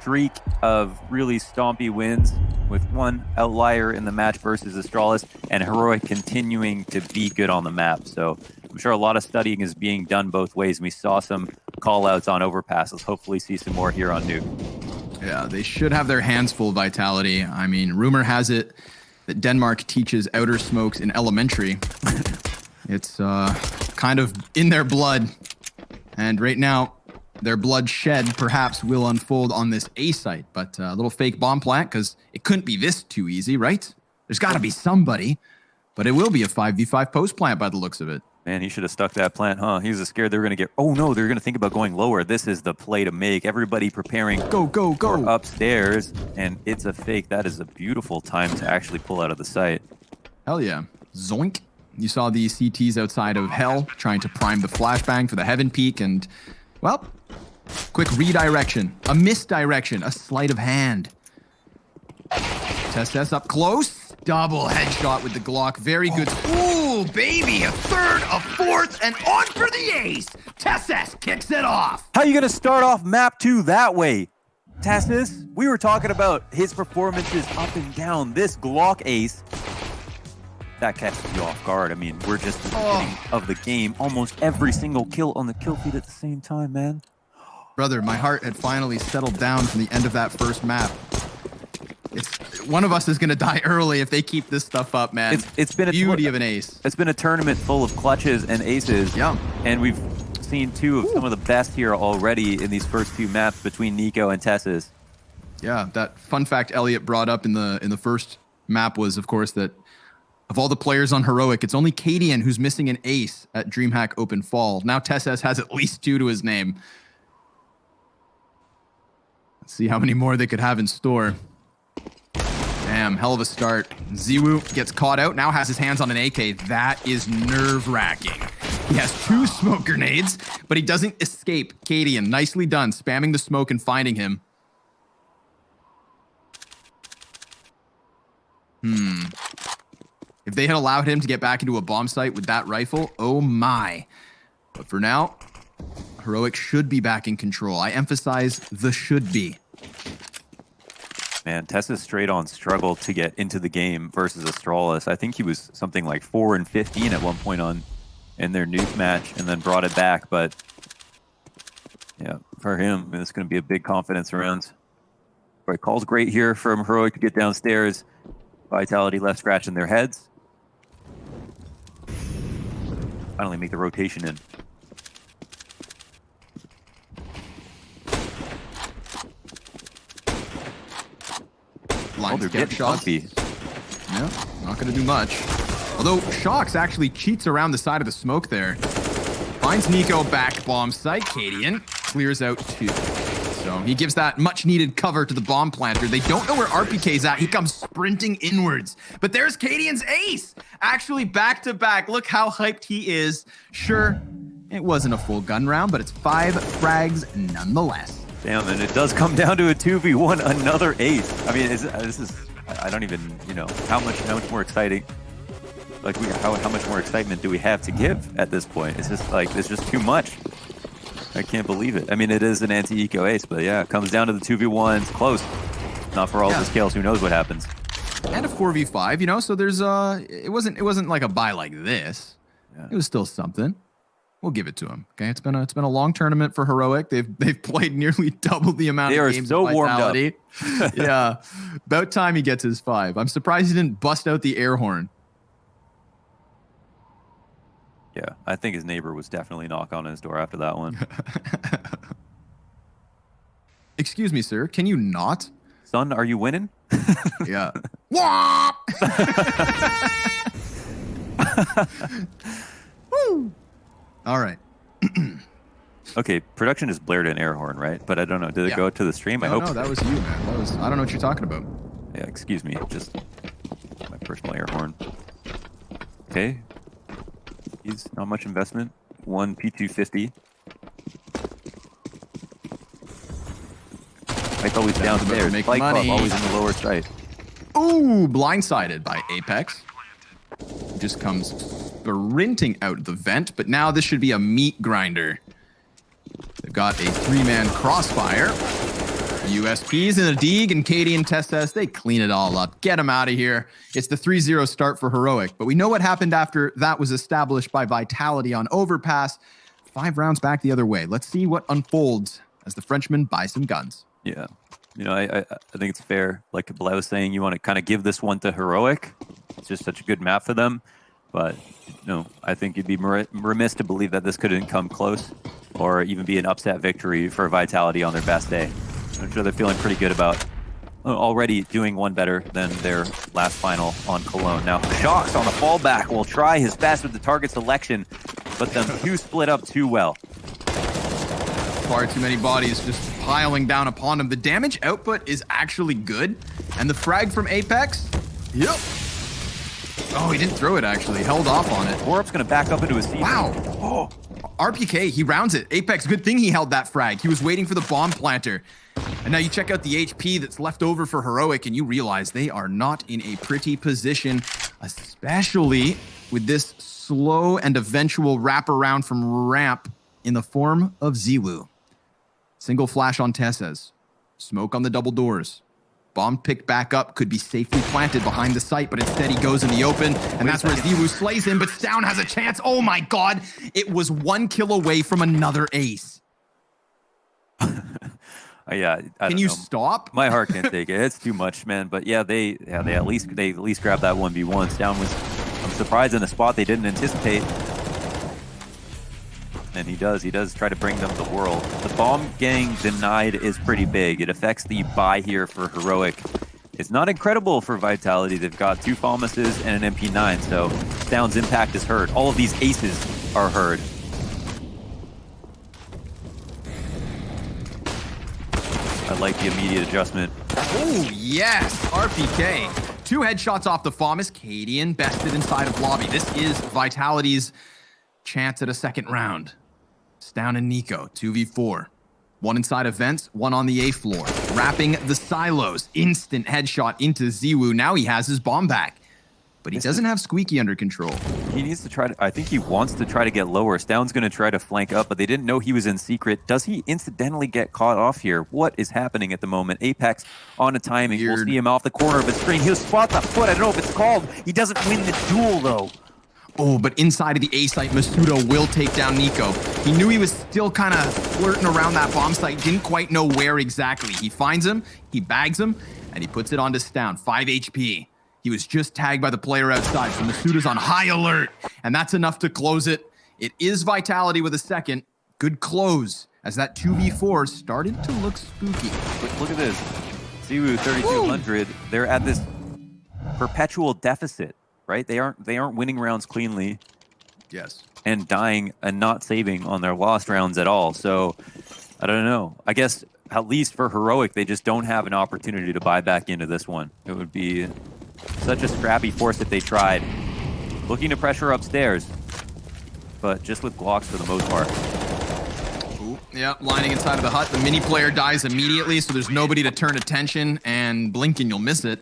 streak of really stompy wins with one outlier in the match versus Astralis, and Heroic continuing to be good on the map. So I'm sure a lot of studying is being done both ways. We saw some call-outs on overpass. Let's hopefully see some more here on NUKE. Yeah, they should have their hands full of Vitality. I mean, rumor has it that Denmark teaches outer smokes in elementary. It's kind of in their blood. And right now, their bloodshed perhaps will unfold on this A site. But a little fake bomb plant, because it couldn't be this too easy, right? There's got to be somebody. But it will be a 5v5 post plant by the looks of it. Man, he should have stuck that plant, huh? He was scared they were going to get... Oh, no, they're going to think about going lower. This is the play to make. Everybody preparing go for upstairs, and it's a fake. That is a beautiful time to actually pull out of the site. Hell yeah. Zoink. You saw the CTs outside of Hell trying to prime the flashbang for the Heaven Peak, and, well, quick redirection. A misdirection. A sleight of hand. Test up close. Double headshot with the Glock. Very good. Ooh, baby. A third, a fourth, and on for the ace. Tessus kicks it off. How are you going to start off map 2 that way? Tessus, we were talking about his performances up and down. This Glock ace, that catches you off guard. I mean, we're just at the beginning of the game. Almost every single kill on the kill feed at the same time, man. Brother, my heart had finally settled down from the end of that first map. One of us is going to die early if they keep this stuff up, man. It's been a beauty of an ace. It's been a tournament full of clutches and aces. Yeah. And we've seen two of some of the best here already in these first few maps between niko and Tessus. Yeah, that fun fact Elliot brought up in the first map was, of course, that of all the players on Heroic, it's only Cadian who's missing an ace at DreamHack Open Fall. Now Tessus has at least 2 to his name. Let's see how many more they could have in store. Damn, hell of a start. Zywoo gets caught out, now has his hands on an AK. That is nerve-wracking. He has 2 smoke grenades, but he doesn't escape. Cadian, nicely done, spamming the smoke and finding him. If they had allowed him to get back into a bomb site with that rifle, oh my. But for now, Heroic should be back in control. I emphasize the should be. Man, Tessus straight on struggled to get into the game versus Astralis. I think he was something like 4-15 at one point in their NUKE match, and then brought it back. But yeah, for him, it's going to be a big confidence round. Right, calls great here from Heroic to get downstairs. Vitality left scratching their heads. Finally make the rotation in. They're getting shots. Yeah, not going to do much. Although Shox actually cheats around the side of the smoke there. Finds niko back bomb site. Cadian clears out 2. So he gives that much needed cover to the bomb planter. They don't know where RPK's at. He comes sprinting inwards. But there's Cadian's ace. Actually back to back. Look how hyped he is. Sure, it wasn't a full gun round, but it's 5 frags nonetheless. Damn, and it does come down to a 2v1, another ace. I mean, this is, I don't even, you know, how much more exciting, like, how much more excitement do we have to give at this point? It's just like, it's just too much. I can't believe it. I mean, it is an anti-eco ace, but yeah, it comes down to the 2v1s, close. Not for all the scales, who knows what happens. And a 4v5, you know, so there's, it wasn't like a buy like this. Yeah. It was still something. We'll give it to him. Okay, it's been a long tournament for Heroic. They've played nearly double the amount of games. They are so warmed up. Yeah, about time he gets his 5. I'm surprised he didn't bust out the air horn. Yeah, I think his neighbor was definitely knocking on his door after that one. Excuse me, sir. Can you not? Son, are you winning? Yeah. Woo! All right. Okay, production just blared an air horn, right? But I don't know. Did it go to the stream? I hope. No, that was you, man. That was. I don't know what you're talking about. Yeah, excuse me. Just my personal air horn. Okay. He's not much investment. 1 P250. Mike's always downstairs. Make Fight money. Club always in the lower side. Ooh, blindsided by Apex. Just comes sprinting out the vent, but now this should be a meat grinder. They've got a 3-man crossfire. USPs and a Deeg and Katie and Testes, they clean it all up. Get them out of here. It's the 3-0 start for Heroic. But we know what happened after that was established by Vitality on Overpass. 5 rounds back the other way. Let's see what unfolds as the Frenchman buys some guns. Yeah. You know, I think it's fair. Like I was saying, you want to kind of give this one to Heroic. It's just such a good map for them. But, you know, I think you'd be remiss to believe that this couldn't come close or even be an upset victory for Vitality on their best day. I'm sure they're feeling pretty good about already doing one better than their last final on Cologne. Now, Shocks on the fallback will try his best with the target selection, but them two split up too well. Far too many bodies just piling down upon him. The damage output is actually good. And the frag from Apex? Yep. Oh, he didn't throw it, actually. Held off on it. Orup's going to back up into his seat. Wow. Oh, RPK, he rounds it. Apex, good thing he held that frag. He was waiting for the bomb planter. And now you check out the HP that's left over for Heroic, and you realize they are not in a pretty position, especially with this slow and eventual wraparound from ramp in the form of zywoo. Single flash on Tesses. Smoke on the double doors. Bomb picked back up, could be safely planted behind the site, but instead he goes in the open, and that's where zywoo slays him, but Stown has a chance. Oh my god, it was 1 kill away from another ace. Yeah, can you stop? My heart can't take it. It's too much, man. But yeah, they at least grabbed that 1v1. Stown was, I'm surprised, in a spot they didn't anticipate. And he does try to bring them the world. The bomb getting denied is pretty big. It affects the buy here for Heroic. It's not incredible for Vitality. They've got 2 Falmuses and an MP9, so Stown's impact is heard. All of these aces are heard. I like the immediate adjustment. Oh, yes. RPK. 2 headshots off the Falmus. Cadian bested inside of lobby. This is Vitality's chance at a second round. Stown and niko, 2v4. 1 inside of vents, 1 on the A floor. Wrapping the silos. Instant headshot into zywoo. Now he has his bomb back. But he doesn't have Squeaky under control. He needs to try to, I think he wants to try to get lower. Stown's going to try to flank up, but they didn't know he was in secret. Does he incidentally get caught off here? What is happening at the moment? Apex on a timing. Weird. We'll see him off the corner of his screen. He'll spot the foot. I don't know if it's called. He doesn't win the duel, though. Oh, but inside of the A site, Masuda will take down niko. He knew he was still kind of flirting around that bomb site. Didn't quite know where exactly. He finds him, he bags him, and he puts it onto Stown. 5 HP. He was just tagged by the player outside, so Masuda's on high alert, and that's enough to close it. It is Vitality with a second. Good close, as that 2v4 started to look spooky. Look at this. zywoo 3200. They're at this perpetual deficit, right? They aren't winning rounds cleanly. Yes. And dying and not saving on their lost rounds at all. So, I don't know. I guess, at least for Heroic, they just don't have an opportunity to buy back into this one. It would be such a scrappy force if they tried. Looking to pressure upstairs, but just with Glocks for the most part. Ooh, yeah, lining inside of the hut. The mini player dies immediately, so there's nobody to turn attention, and blink and you'll miss it.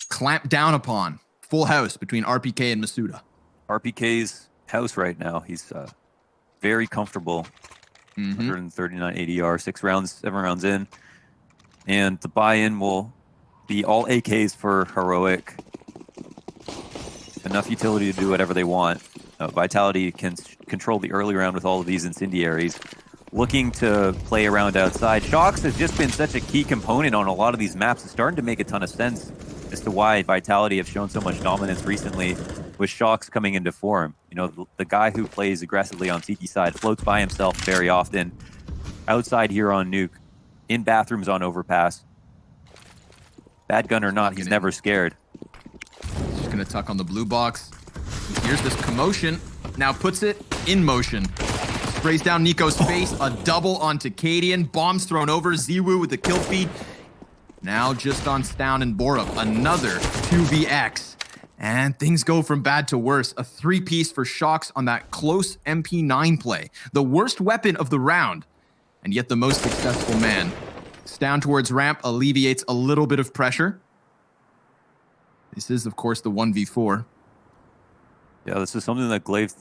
Clamp down upon. Full house between RPK and Masuda. RPK's house right now. He's very comfortable. 139 ADR, 7 rounds in. And the buy-in will be all AKs for Heroic. Enough utility to do whatever they want. Vitality can control the early round with all of these incendiaries. Looking to play around outside. Shocks has just been such a key component on a lot of these maps. It's starting to make a ton of sense as to why Vitality have shown so much dominance recently with Shocks coming into form. You know, the guy who plays aggressively on CT side floats by himself very often. Outside here on Nuke. In bathrooms on Overpass. Bad gun or not, he's never scared. He's just gonna tuck on the blue box. Here's this commotion. Now puts it in motion. Sprays down niko's face. A double onto Cadian. Bombs thrown over. zywoo with the kill feed. Now just on Stown and Borup. Another 2vx. And things go from bad to worse. A 3-piece for Shocks on that close MP9 play. The worst weapon of the round. And yet the most successful man. Stown towards ramp alleviates a little bit of pressure. This is, of course, the 1v4. Yeah, this is something that Glaive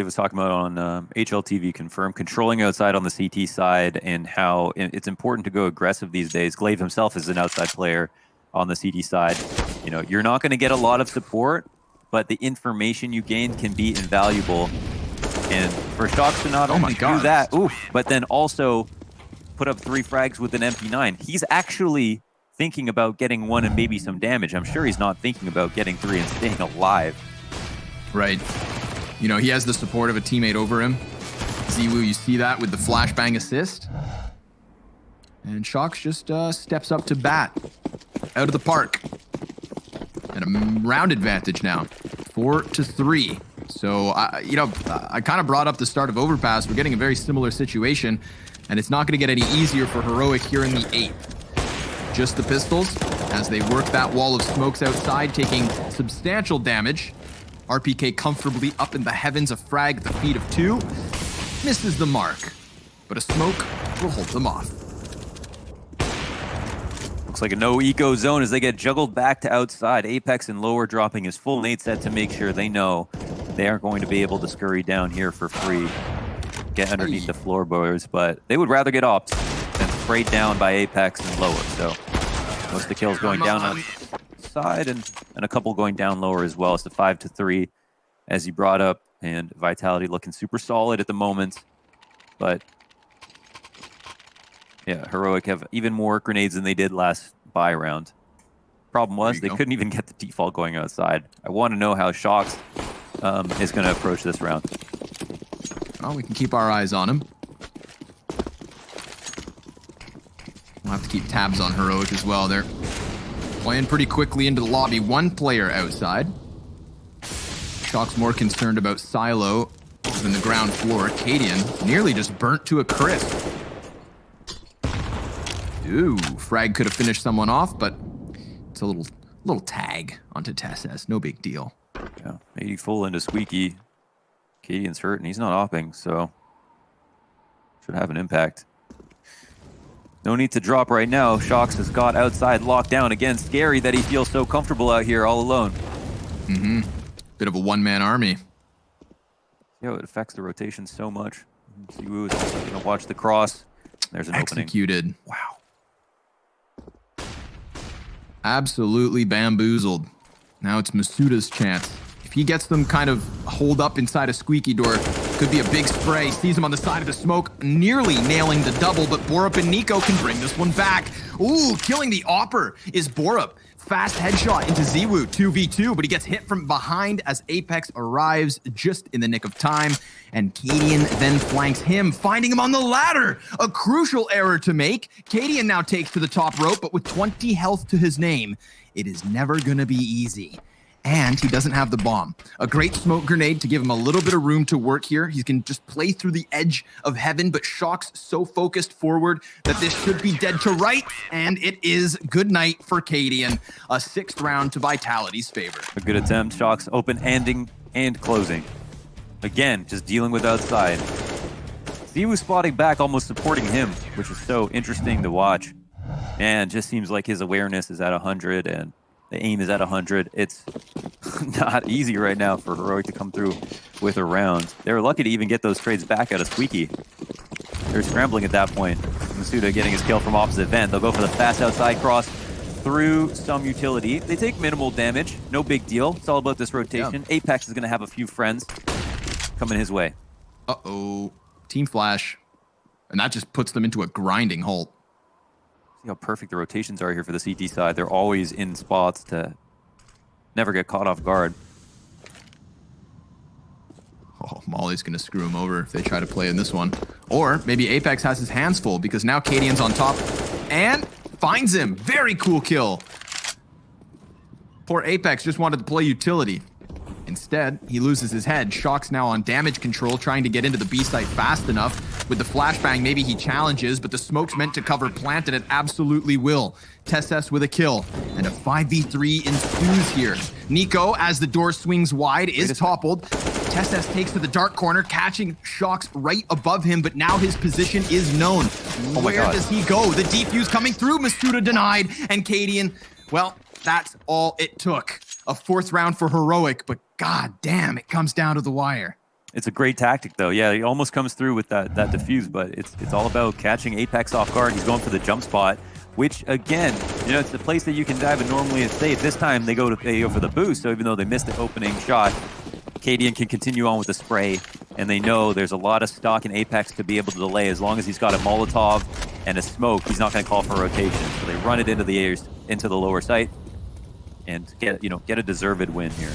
was talking about on HLTV Confirmed, controlling outside on the CT side and how it's important to go aggressive these days. Glaive himself is an outside player on the CT side. You know, you're not going to get a lot of support, but the information you gain can be invaluable. And for Shocks to not only do that, but then also put up 3 frags with an MP9, he's actually thinking about getting 1 and maybe some damage. I'm sure he's not thinking about getting 3 and staying alive. Right. You know, he has the support of a teammate over him. zywoo, you see that with the flashbang assist. And Shocks just steps up to bat. Out of the park. And a round advantage now. 4-3. So, you know, I kind of brought up the start of Overpass. We're getting a very similar situation. And it's not going to get any easier for Heroic here in the 8th. Just the pistols as they work that wall of smokes outside, taking substantial damage. RPK comfortably up in the heavens, a frag at the feet of 2. Misses the mark, but a smoke will hold them off. Looks like a no eco zone as they get juggled back to outside. Apex and Lower dropping his full nade set to make sure they know they aren't going to be able to scurry down here for free. Get underneath the floorboards, but they would rather get ops than sprayed down by Apex and Lower. So most of the kills going down on side and a couple going down lower as well. It's the 5-3 as he brought up, and Vitality looking super solid at the moment. But yeah, Heroic have even more grenades than they did last buy round. Problem was they couldn't even get the default going outside. I want to know how Shocks is going to approach this round. Well, we can keep our eyes on him. We'll have to keep tabs on Heroic as well. They're playing pretty quickly into the lobby. 1 player outside. Shocks more concerned about Silo than the ground floor. Cadian nearly just burnt to a crisp. Ooh, frag could have finished someone off, but it's a little tag onto TSS. No big deal. Yeah, 80 full into Squeaky. Cadian's hurt and he's not opping, so should have an impact. No need to drop right now. Shocks has got outside locked down. Again, scary that he feels so comfortable out here all alone. Mm-hmm. Bit of a one-man army. Yeah, it affects the rotation so much. zywoo is also going to watch the cross. There's an Executed. Opening. Wow. Absolutely bamboozled. Now it's Masuda's chance. If he gets them kind of holed up inside a squeaky door, could be a big spray. Sees him on the side of the smoke, nearly nailing the double, but Borup and niko can bring this one back. Ooh, killing the Opper is Borup. Fast headshot into zywoo, 2v2, but he gets hit from behind as Apex arrives just in the nick of time, and Cadian then flanks him, finding him on the ladder. A crucial error to make. Cadian now takes to the top rope, but with 20 health to his name, it is never gonna be easy. And he doesn't have the bomb. A great smoke grenade to give him a little bit of room to work here. He can just play through the edge of heaven, but Shocks so focused forward that this should be dead to right, and it is good night for Cadian. A 6th round to Vitality's favor. A good attempt. Shocks open, ending, and closing. Again, just dealing with outside. zywoo spotting back, almost supporting him, which is so interesting to watch. And just seems like his awareness is at 100, and the aim is at 100. It's not easy right now for Heroic to come through with a round. They were lucky to even get those trades back out of Squeaky. They're scrambling at that point. Masuda getting his kill from opposite vent. They'll go for the fast outside cross through some utility. They take minimal damage. No big deal. It's all about this rotation. Yeah. Apex is going to have a few friends coming his way. Uh-oh. Team flash. And that just puts them into a grinding halt. See how perfect the rotations are here for the CT side. They're always in spots to never get caught off guard. Oh, Molly's going to screw him over if they try to play in this one. Or maybe Apex has his hands full because now Cadian's on top and finds him. Very cool kill. Poor Apex just wanted to play utility. Instead, he loses his head. Shocks now on damage control, trying to get into the B site fast enough. With the flashbang, maybe he challenges, but the smoke's meant to cover plant, and it absolutely will. TSS with a kill, and a 5v3 ensues here. niko, as the door swings wide, is toppled. TSS takes to the dark corner, catching Shocks right above him, but now his position is known. Oh my God. Where does he go? The defuse coming through, Masuda denied, and Cadian, well, that's all it took. a 4th round for Heroic, but god damn, it comes down to the wire. It's a great tactic, though. Yeah, he almost comes through with that defuse, but it's all about catching Apex off guard. He's going for the jump spot, which, again, you know, it's the place that you can dive and normally it's safe. This time they go for the boost, so even though they missed the opening shot, Cadian can continue on with the spray, and they know there's a lot of stock in Apex to be able to delay. As long as he's got a Molotov and a smoke, he's not going to call for rotation. So they run it into the lower site and get a deserved win here.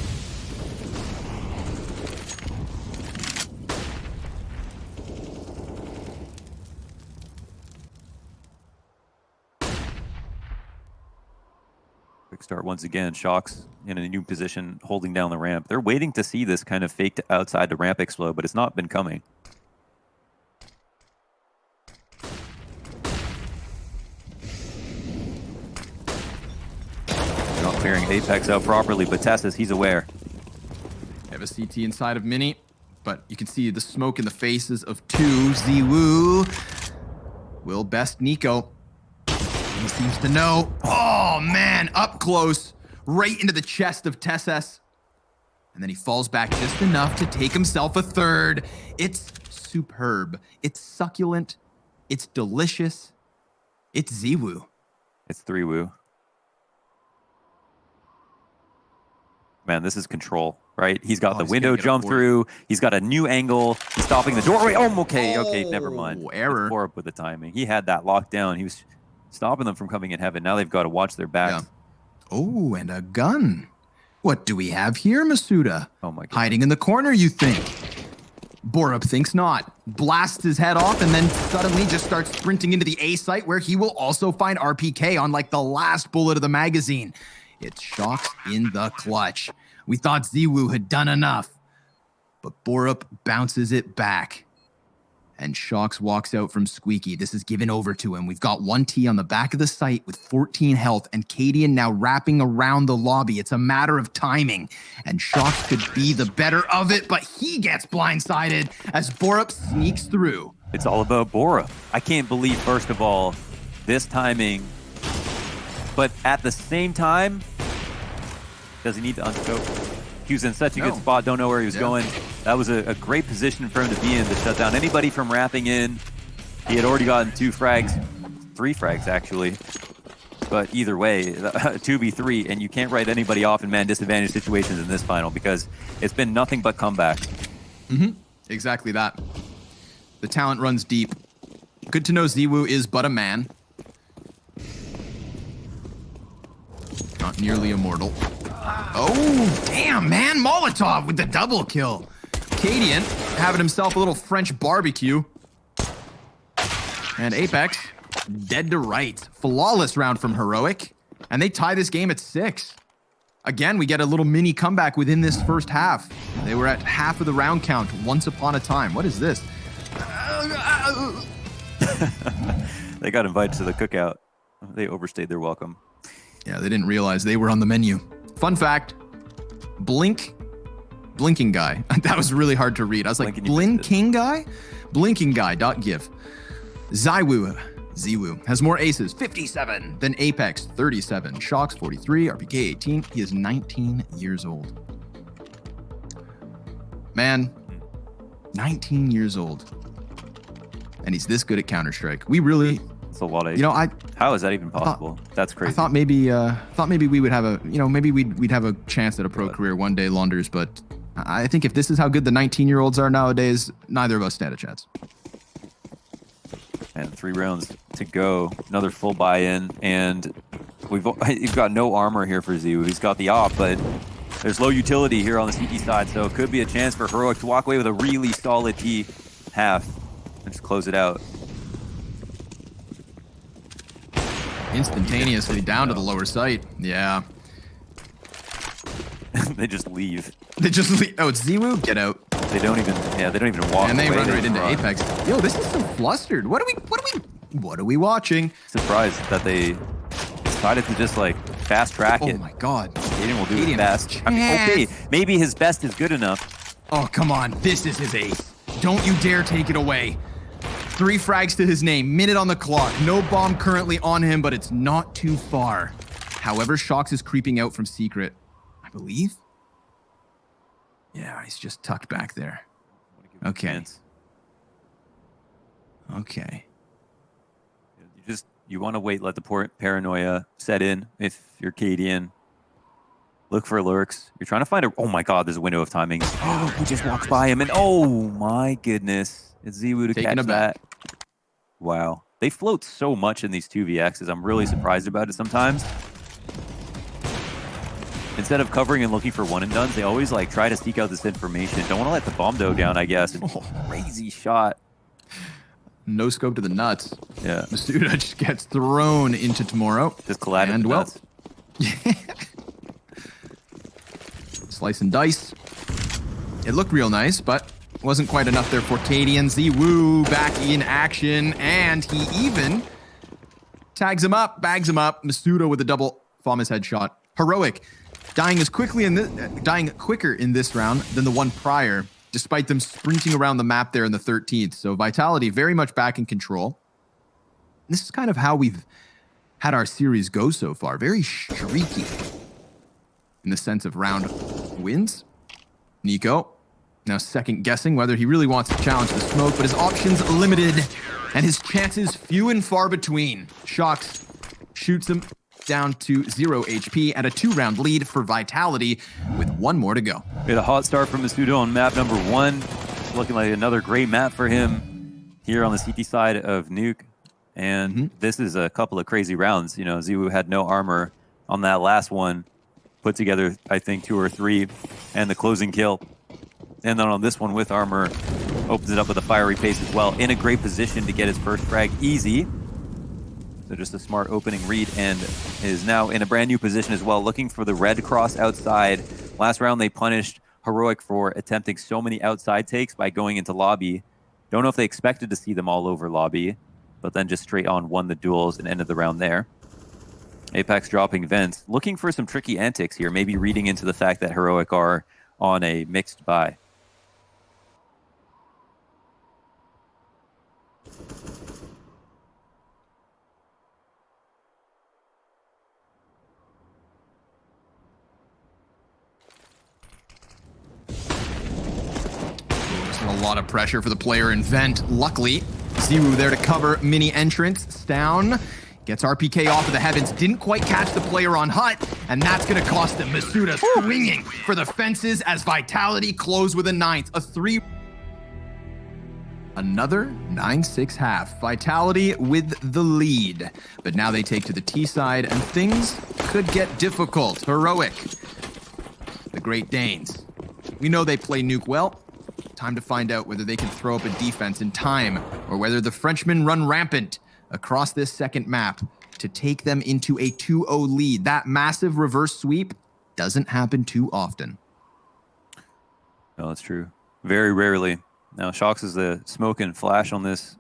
Quick start once again. Shocks in a new position, holding down the ramp. They're waiting to see this kind of faked outside the ramp explode, but it's not been coming. They're not clearing Apex out properly, but Tessus, he's aware. They have a CT inside of Mini, but you can see the smoke in the faces of 2. zywoo will best niko. He seems to know. Oh, man, up close, right into the chest of Tessus. And then he falls back just enough to take himself a 3rd. It's superb. It's succulent. It's delicious. It's zywoo. It's 3-woo. Man, this is control, right? He's got the window jump through. He's got a new angle. He's stopping the doorway. Oh, okay, never mind. Error. Poor up with the timing. He had that locked down. He was stopping them from coming in heaven. Now they've got to watch their backs. Yeah. Oh, and a gun. What do we have here, Masuda? Oh my God. Hiding in the corner, you think? Borup thinks not. Blasts his head off and then suddenly just starts sprinting into the A site where he will also find RPK on like the last bullet of the magazine. It's Shocks in the clutch. We thought zywoo had done enough, but Borup bounces it back. And Shocks walks out from Squeaky. This is given over to him. We've got 1T on the back of the site with 14 health, and Cadian now wrapping around the lobby. It's a matter of timing, and Shocks could be the better of it, but he gets blindsided as Borup sneaks through. It's all about Borup. I can't believe, first of all, this timing, but at the same time, does he need to unscope? He was in such a good spot, don't know where he was going. That was a great position for him to be in to shut down anybody from wrapping in. He had already gotten 2 frags, 3 frags actually. But either way, 2v3, and you can't write anybody off in man disadvantage situations in this final because it's been nothing but comebacks. Exactly that. The talent runs deep. Good to know zywoo is but a man. Not nearly immortal. Oh, damn, man. Molotov with the double kill. Cadian having himself a little French barbecue. And Apex dead to rights. Flawless round from Heroic. And they tie this game at 6. Again, we get a little mini comeback within this first half. They were at half of the round count once upon a time. What is this? They got invited to the cookout. They overstayed their welcome. Yeah, they didn't realize they were on the menu. Fun fact, blinking guy. That was really hard to read. I was like, blinking guy? Blinking guy.gif. zywoo has more aces, 57, than Apex, 37. Shocks, 43. RPK, 18. He is 19 years old. Man, 19 years old. And he's this good at Counter-Strike. We really... It's a lot of... how is that even possible? That's crazy. I thought maybe we would have a, maybe we'd have a chance at a pro career one day, Launders, but I think if this is how good the 19-year-olds are nowadays, neither of us stand a chance. And 3 rounds to go. Another full buy-in, and we've got no armor here for zywoo. He's got the op, but there's low utility here on the CT side, so it could be a chance for Heroic to walk away with a really solid T half and just close it out. Instantaneously down to the lower site. Yeah. They just leave. They just leave. Oh, it's zywoo? Get out. They don't even walk. And they away. run right into Apex. Yo, this is so flustered. What are we watching? Surprised that they decided to just like fast track it. Oh my God. Cadian will do his best. I mean, okay, maybe his best is good enough. Oh, come on. This is his ace. Don't you dare take it away. 3 frags to his name, minute on the clock. No bomb currently on him, but it's not too far. However, Shocks is creeping out from secret. I I believe. Yeah, he's just tucked back there. Okay. Okay. You want to wait, let the paranoia set in if you're Cadian. Look for lurks. You're trying to find a... Oh my god, there's a window of timing. Oh, he just walks by him and... Oh my goodness. It's zywoo to catch that. Wow. They float so much in these 2vx's. I'm really surprised about it sometimes. Instead of covering and looking for one and dones, they always like try to seek out this information. Don't want to let the bomb dough down, I guess. Crazy shot. No scope to the nuts. Yeah. Masuda just gets thrown into tomorrow. Just collided and well. Nuts. Slice and dice. It looked real nice, but wasn't quite enough there for Cadian. zywoo back in action, and he even tags him up, bags him up. Masuda with a double Famas headshot. Heroic dying quicker in this round than the one prior, despite them sprinting around the map there in the 13th. So Vitality very much back in control. This is kind of how we've had our series go so far. Very streaky in the sense of round wins. niko now second guessing whether he really wants to challenge the smoke, but his options limited and his chances few and far between. Shox shoots him down to 0 HP and a 2-round lead for Vitality with one more to go. We had a hot start from Masuda on map number 1. Looking like another great map for him here on the CT side of NUKE. And this is a couple of crazy rounds. You know, zywoo had no armor on that last one. Put together, I think, 2 or 3. And the closing kill. And then on this one with armor, opens it up with a fiery pace as well. In a great position to get his first frag easy. So just a smart opening read, and is now in a brand new position as well, looking for the red cross outside. Last round they punished Heroic for attempting so many outside takes by going into lobby. Don't know if they expected to see them all over lobby, but then just straight on won the duels and ended the round there. Apex dropping vents, looking for some tricky antics here, maybe reading into the fact that Heroic are on a mixed buy. A lot of pressure for the player in vent. Luckily, zywoo there to cover mini entrance. Down, gets RPK off of the heavens. Didn't quite catch the player on hut, and that's going to cost them. Masuda swinging for the fences as Vitality close with a 9th. A 3. Another 9-6 half. Vitality with the lead. But now they take to the T side, and things could get difficult. Heroic, the Great Danes. We know they play nuke well. Time to find out whether they can throw up a defense in time, or whether the Frenchmen run rampant across this second map to take them into a 2-0 lead. That massive reverse sweep doesn't happen too often. No, that's true. Very rarely. Now, Shox is the smoke and flash on this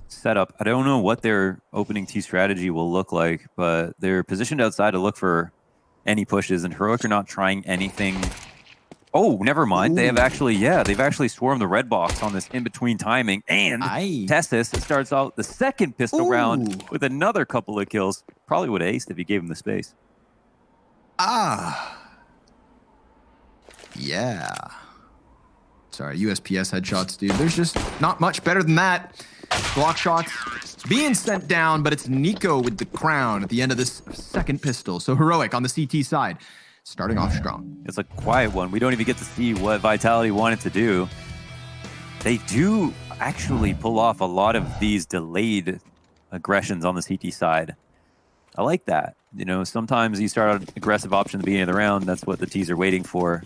setup. I don't know what their opening T strategy will look like, but they're positioned outside to look for any pushes, and Heroic are not trying anything. Oh, never mind. Ooh. They've actually swarmed the red box on this in-between timing. And Testis starts out the second pistol round with another couple of kills. Probably would have aced if you gave him the space. Yeah. Sorry, USPS headshots, dude. There's just not much better than that. Block shots being sent down, but it's niko with the crown at the end of this second pistol. So Heroic on the CT side, starting off strong. It's a quiet one. We don't even get to see what Vitality wanted to do. They do actually pull off a lot of these delayed aggressions on the CT side. I like that. You know, sometimes you start an aggressive option at the beginning of the round. That's what the T's are waiting for.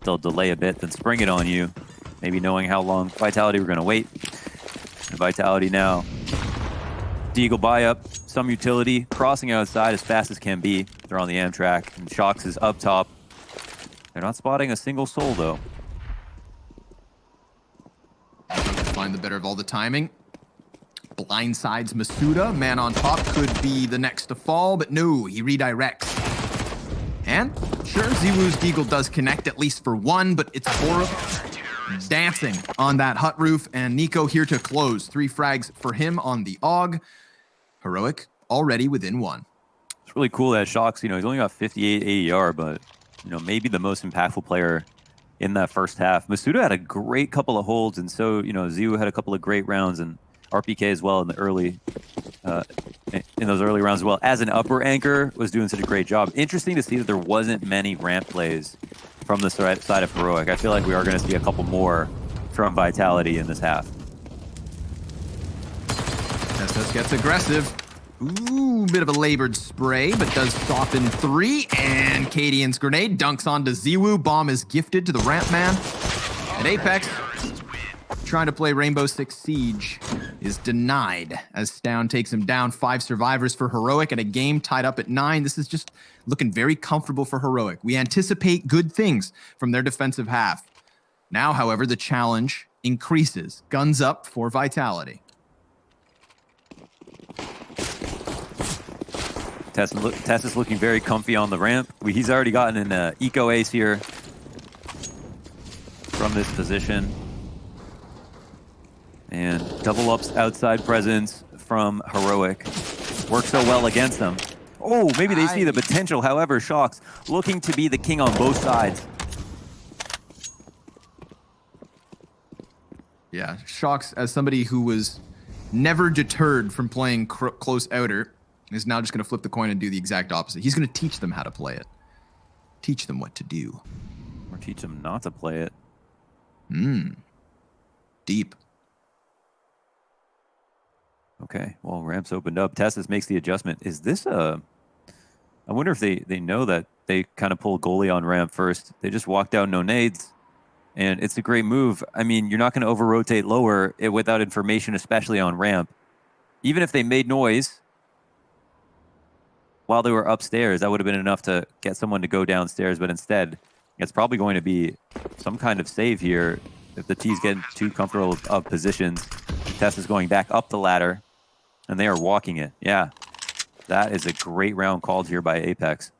They'll delay a bit, then spring it on you. Maybe knowing how long Vitality were going to wait. And Vitality now. Deagle buy up, some utility, crossing outside as fast as can be. They're on the Amtrak, and Shox is up top. They're not spotting a single soul, though. Find the better of all the timing. Blindsides Masuda. Man on top could be the next to fall, but no, he redirects. And sure, zywoo's Deagle does connect at least for one, but it's Borup dancing on that hut roof, and niko here to close. 3 frags for him on the AUG. Heroic already within 1. It's really cool that Shox, you know, he's only got 58 AER, but you know, maybe the most impactful player in that first half. Masuda had a great couple of holds, and so, you know, zywoo had a couple of great rounds, and RPK as well in the early, in those early rounds as well. As an upper anchor, was doing such a great job. Interesting to see that there wasn't many ramp plays from the side of Heroic. I feel like we are going to see a couple more from Vitality in this half. Testos gets aggressive. Ooh, bit of a labored spray, but does soften 3. And Cadian's grenade dunks onto zywoo. Bomb is gifted to the ramp man. And Apex, trying to play Rainbow Six Siege, is denied as Stown takes him down. 5 survivors for Heroic and a game tied up at 9. This is just looking very comfortable for Heroic. We anticipate good things from their defensive half. Now, however, the challenge increases. Guns up for Vitality. Tess is looking very comfy on the ramp. He's already gotten an eco ace here from this position. And double ups outside presence from Heroic. Works so well against them. Oh, maybe they see the potential. However, Shox looking to be the king on both sides. Yeah, Shox, as somebody who was never deterred from playing close outer, is now just going to flip the coin and do the exact opposite. He's going to teach them how to play it. Teach them what to do. Or teach them not to play it. Deep. Okay, well, ramps opened up. Tessus makes the adjustment. Is this a... I wonder if they know that they kind of pull goalie on ramp first. They just walk down no nades, and it's a great move. I mean, you're not going to over-rotate lower without information, especially on ramp. Even if they made noise while they were upstairs, that would have been enough to get someone to go downstairs, but instead, it's probably going to be some kind of save here if the T's get too comfortable of positions. Tess is going back up the ladder, and they are walking it. Yeah, that is a great round called here by Apex.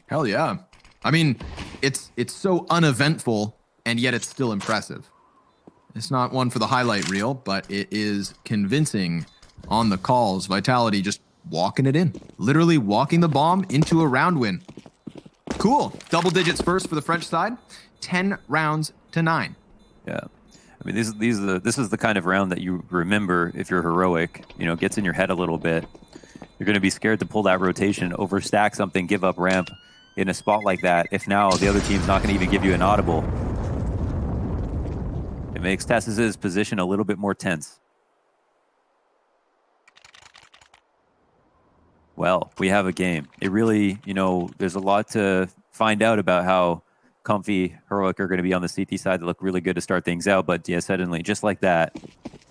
Hell yeah. I mean, it's so uneventful, and yet it's still impressive. It's not one for the highlight reel, but it is convincing on the calls. Vitality just walking it in. Literally walking the bomb into a round win. Cool. Double digits first for the French side. 10 rounds to 9. Yeah. I mean, this is the kind of round that you remember if you're Heroic. You know, gets in your head a little bit. You're going to be scared to pull that rotation, overstack something, give up ramp in a spot like that. If now the other team's not going to even give you an audible, it makes Tess's position a little bit more tense. Well, we have a game. It really, you know, there's a lot to find out about how comfy Heroic are going to be on the CT side. They look really good to start things out, but yeah, suddenly, just like that,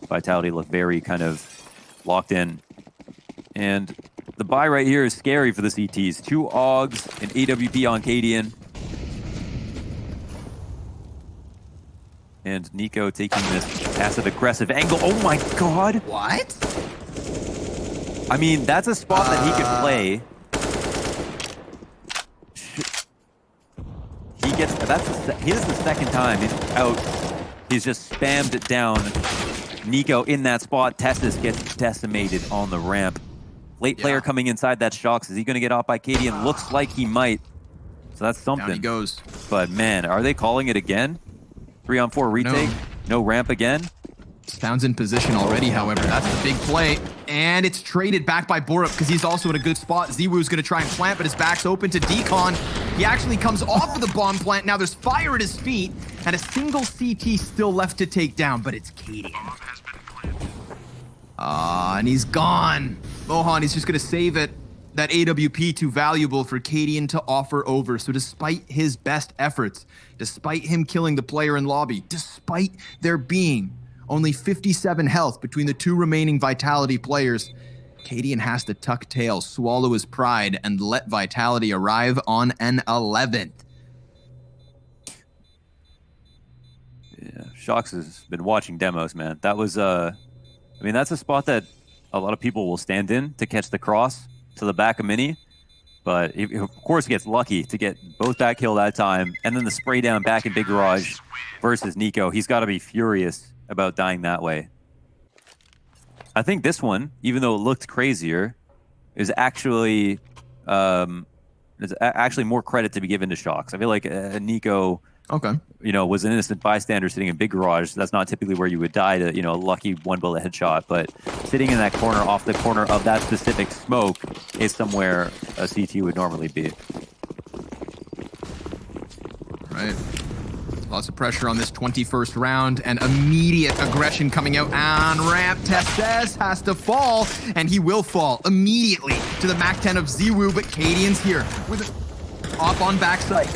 Vitality look very kind of locked in. And the buy right here is scary for the CTs. 2 AUGs, an AWP on Cadian. And niko taking this passive-aggressive angle. Oh my god! What? I mean, that's a spot that he could play. He gets... Here's the second time he's out. He's just spammed it down. niko in that spot. Testis gets decimated on the ramp. Late player coming inside that Shox. Is he going to get off by Cadian? Looks like he might. So that's something. Down he goes. But man, are they calling it again? 3-on-4 retake? No ramp again? Stown's in position already, however. That's the big play. And it's traded back by Borup because he's also in a good spot. zywoo's going to try and plant, but his back's open to Decon. He actually comes off of the bomb plant. Now there's fire at his feet, and a single CT still left to take down, but it's Cadian. And he's gone. Mohan, he's just going to save it. That AWP too valuable for Cadian to offer over. So despite his best efforts, despite him killing the player in lobby, despite there being only 57 health between the 2 remaining Vitality players, Cadian has to tuck tail, swallow his pride, and let Vitality arrive on an 11th. Yeah, Shox has been watching demos, man. That was, I mean, that's a spot that a lot of people will stand in to catch the cross to the back of Mini. But he, of course, gets lucky to get both back kill that time, and then the spray down back in Big Garage versus niko. He's got to be furious about dying that way. I think this one, even though it looked crazier, is actually There's actually more credit to be given to Shocks. I feel like niko, Okay. you know, was an innocent bystander sitting in big garage. That's not typically where you would die to, you know, a lucky one bullet headshot. But sitting in that corner, off the corner of that specific smoke, is somewhere a CT would normally be. Right. Lots of pressure on this 21st round, and immediate aggression coming out on ramp. Testes has to fall, and he will fall immediately to the Mac 10 of zywoo, but Cadian's here with a op on backside.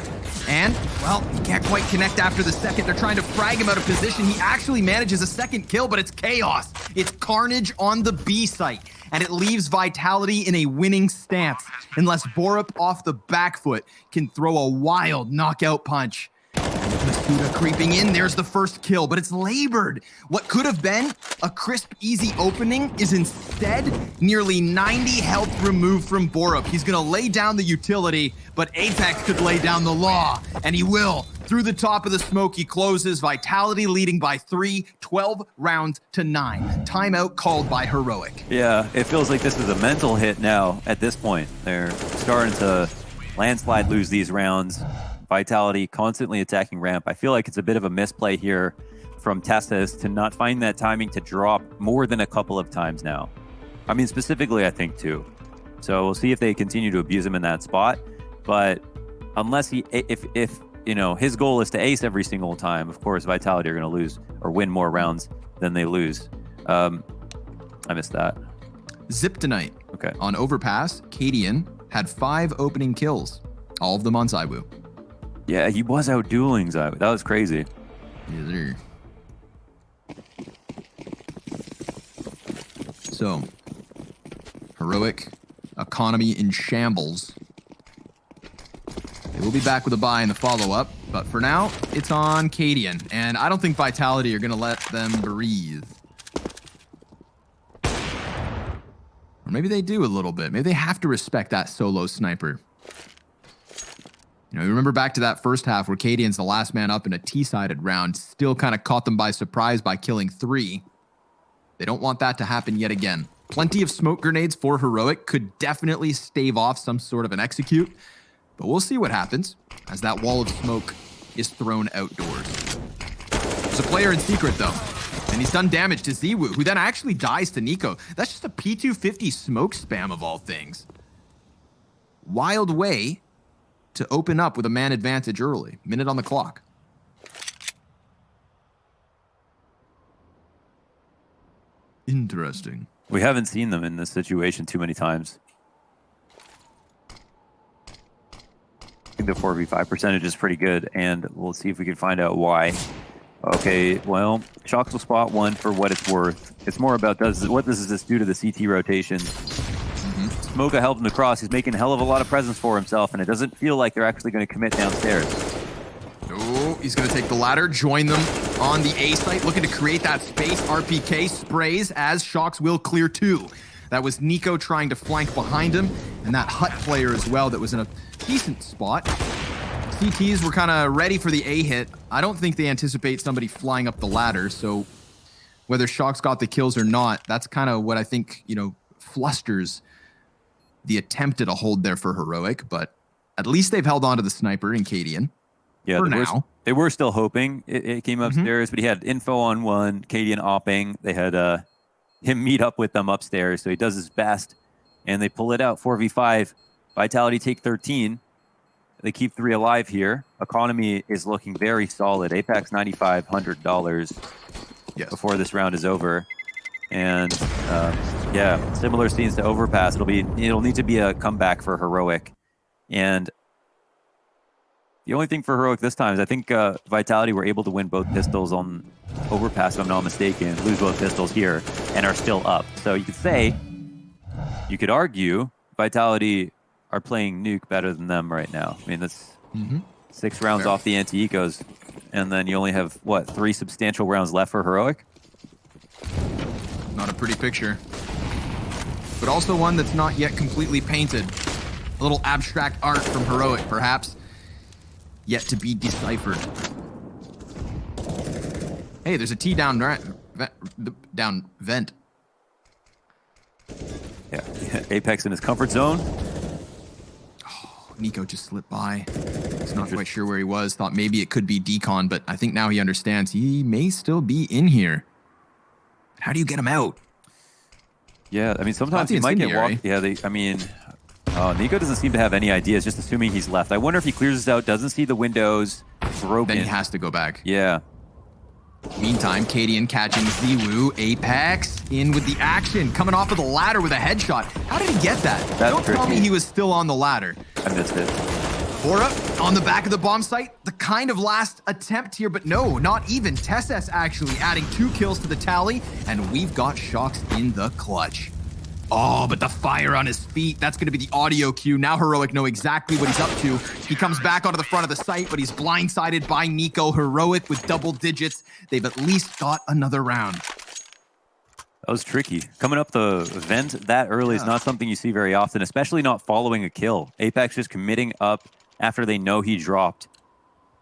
And, well, he can't quite connect after the second. They're trying to frag him out of position. He actually manages a second kill, but it's chaos. It's carnage on the B site, and it leaves Vitality in a winning stance, unless Borup off the back foot can throw a wild knockout punch. Masuda creeping in, there's the first kill, but it's labored. What could have been a crisp, easy opening is instead nearly 90 health removed from Borup. He's gonna lay down the utility, but Apex could lay down the law, and he will. Through the top of the smoke, he closes. Vitality leading by 3, 12 rounds to 9. Timeout called by Heroic. Yeah, it feels like this is a mental hit now at this point. They're starting to landslide lose these rounds. Vitality constantly attacking ramp. I feel like it's a bit of a misplay here from Testes to not find that timing to drop more than a couple of times now. I mean, specifically, I think two. So we'll see if they continue to abuse him in that spot. But unless if you know, his goal is to ace every single time, of course, Vitality are going to lose or win more rounds than they lose. I missed that. Zip tonight. Okay. On Overpass, Cadian had 5 opening kills, all of them on zywoo. Yeah, he was out dueling zywoo. That was crazy. Yes, sir. So, Heroic, economy in shambles. They will be back with a buy in the follow-up, but for now, it's on Cadian, and I don't think Vitality are going to let them breathe. Or maybe they do a little bit. Maybe they have to respect that solo sniper. You know, you remember back to that first half where Cadian's the last man up in a T-sided round, still kind of caught them by surprise by killing 3. They don't want that to happen yet again. Plenty of smoke grenades for Heroic could definitely stave off some sort of an execute, but we'll see what happens as that wall of smoke is thrown outdoors. There's a player in secret though, and he's done damage to zywoo, who then actually dies to niko. That's just a P250 smoke spam of all things. Wild way to open up with a man advantage early. Minute on the clock. Interesting. We haven't seen them in this situation too many times. I think the 4v5 percentage is pretty good, and we'll see if we can find out why. Okay, well, Shocks will spot one for what it's worth. It's more about what does this do to the CT rotation. Smoka helped him to cross. He's making a hell of a lot of presence for himself, and it doesn't feel like they're actually going to commit downstairs. Oh, he's going to take the ladder, join them on the A site, looking to create that space. RPK sprays as Shocks will clear 2. That was niko trying to flank behind him, and that hut player as well that was in a decent spot. CTs were kind of ready for the A hit. I don't think they anticipate somebody flying up the ladder, so whether Shocks got the kills or not, that's kind of what I think, you know, flusters the attempt at a hold there for Heroic, but at least they've held on to the sniper in Cadian. Yeah, they were still hoping it came upstairs, but he had info on one, Cadian opping. They had him meet up with them upstairs, so he does his best, and they pull it out. 4v5, Vitality take 13. They keep 3 alive here. Economy is looking very solid. Apex $9,500 before this round is over. And yeah, similar scenes to Overpass. It'll need to be a comeback for Heroic. And the only thing for Heroic this time is I think Vitality were able to win both pistols on Overpass, if I'm not mistaken, lose both pistols here, and are still up. So you could argue Vitality are playing NUKE better than them right now. I mean, that's 6 rounds off the anti-ecos, and then you only have, what, 3 substantial rounds left for Heroic? Not a pretty picture, but also one that's not yet completely painted. A little abstract art from Heroic, perhaps, yet to be deciphered. Hey, there's a T down vent. Yeah, Apex in his comfort zone. niko just slipped by. He's not quite sure where he was. Thought maybe it could be decon, but I think now he understands he may still be in here. How do you get him out? Yeah, I mean, sometimes he might get walked. Yeah, niko doesn't seem to have any ideas, just assuming he's left. I wonder if he clears this out, doesn't see the windows, broken. Then he has to go back. Yeah. Meantime, Kadian catching zywoo. Apex in with the action, coming off of the ladder with a headshot. How did he get that? Don't tell me he was still on the ladder. I missed it. FURIA on the back of the bomb site. The kind of last attempt here, but no, not even. Tesses actually adding 2 kills to the tally, and we've got Shocks in the clutch. Oh, but the fire on his feet, that's going to be the audio cue. Now Heroic know exactly what he's up to. He comes back onto the front of the site, but he's blindsided by niko. Heroic with double digits. They've at least got another round. That was tricky. Coming up the vent that early is not something you see very often, especially not following a kill. Apex just committing up after they know he dropped.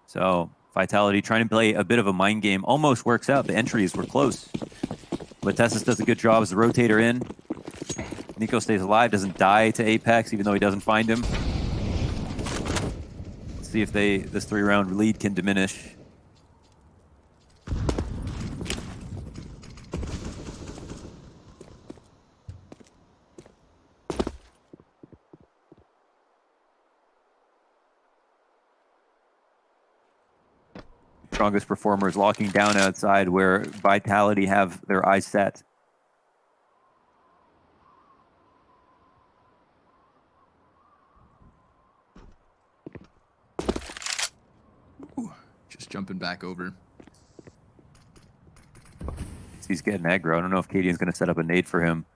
So Vitality trying to play a bit of a mind game almost works out. The entries were close. But Tessus does a good job as the rotator in. niko stays alive, doesn't die to Apex, even though he doesn't find him. Let's see if this 3-round lead can diminish. Strongest performers locking down outside where Vitality have their eyes set. Just jumping back over. He's getting aggro. I don't know if Kadian's going to set up a nade for him.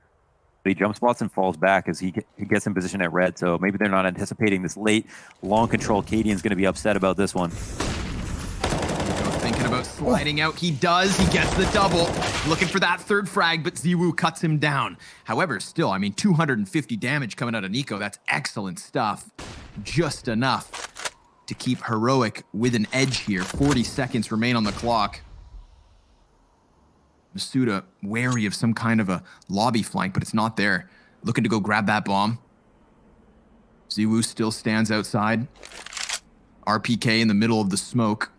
But he jump spots and falls back as he gets in position at red. So maybe they're not anticipating this late, long control. Kadian's going to be upset about this one. Thinking about sliding out. He does. He gets the double. Looking for that 3rd frag, but zywoo cuts him down. However, still, I mean, 250 damage coming out of niko. That's excellent stuff. Just enough to keep Heroic with an edge here. 40 seconds remain on the clock. Masuda wary of some kind of a lobby flank, but it's not there. Looking to go grab that bomb. zywoo still stands outside. RPK in the middle of the smoke.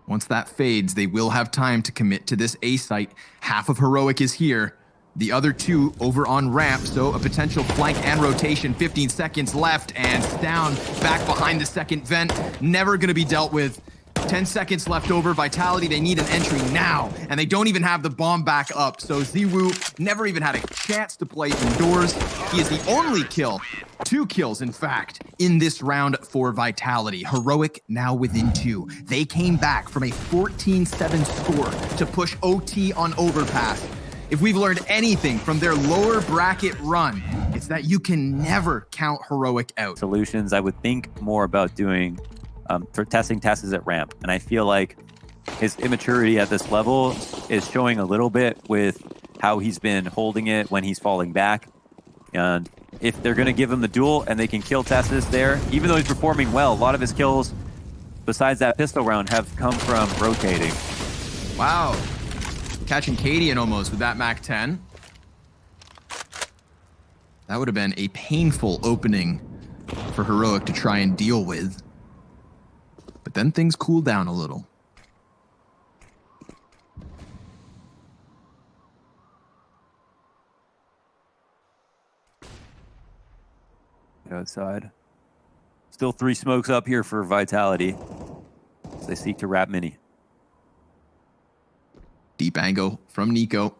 Once that fades, they will have time to commit to this A site. Half of Heroic is here. The other 2 over on ramp, so a potential flank and rotation. 15 seconds left, and down back behind the second vent. Never going to be dealt with. 10 seconds left over. Vitality, they need an entry now, and they don't even have the bomb back up. So zywoo never even had a chance to play indoors. He is the only kill, 2 kills in fact, in this round for Vitality. Heroic now within 2. They came back from a 14-7 score to push OT on Overpass. If we've learned anything from their lower bracket run, it's that you can never count Heroic out. Solutions, I would think more about doing for testing tests at ramp. And I feel like his immaturity at this level is showing a little bit with how he's been holding it when he's falling back. And if they're going to give him the duel and they can kill Tessus there, even though he's performing well, a lot of his kills, besides that pistol round, have come from rotating. Wow. Catching Kadian almost with that Mac 10. That would have been a painful opening for Heroic to try and deal with. But then things cool down a little. Outside. Still 3 smokes up here for Vitality as they seek to wrap mini. Deep angle from niko.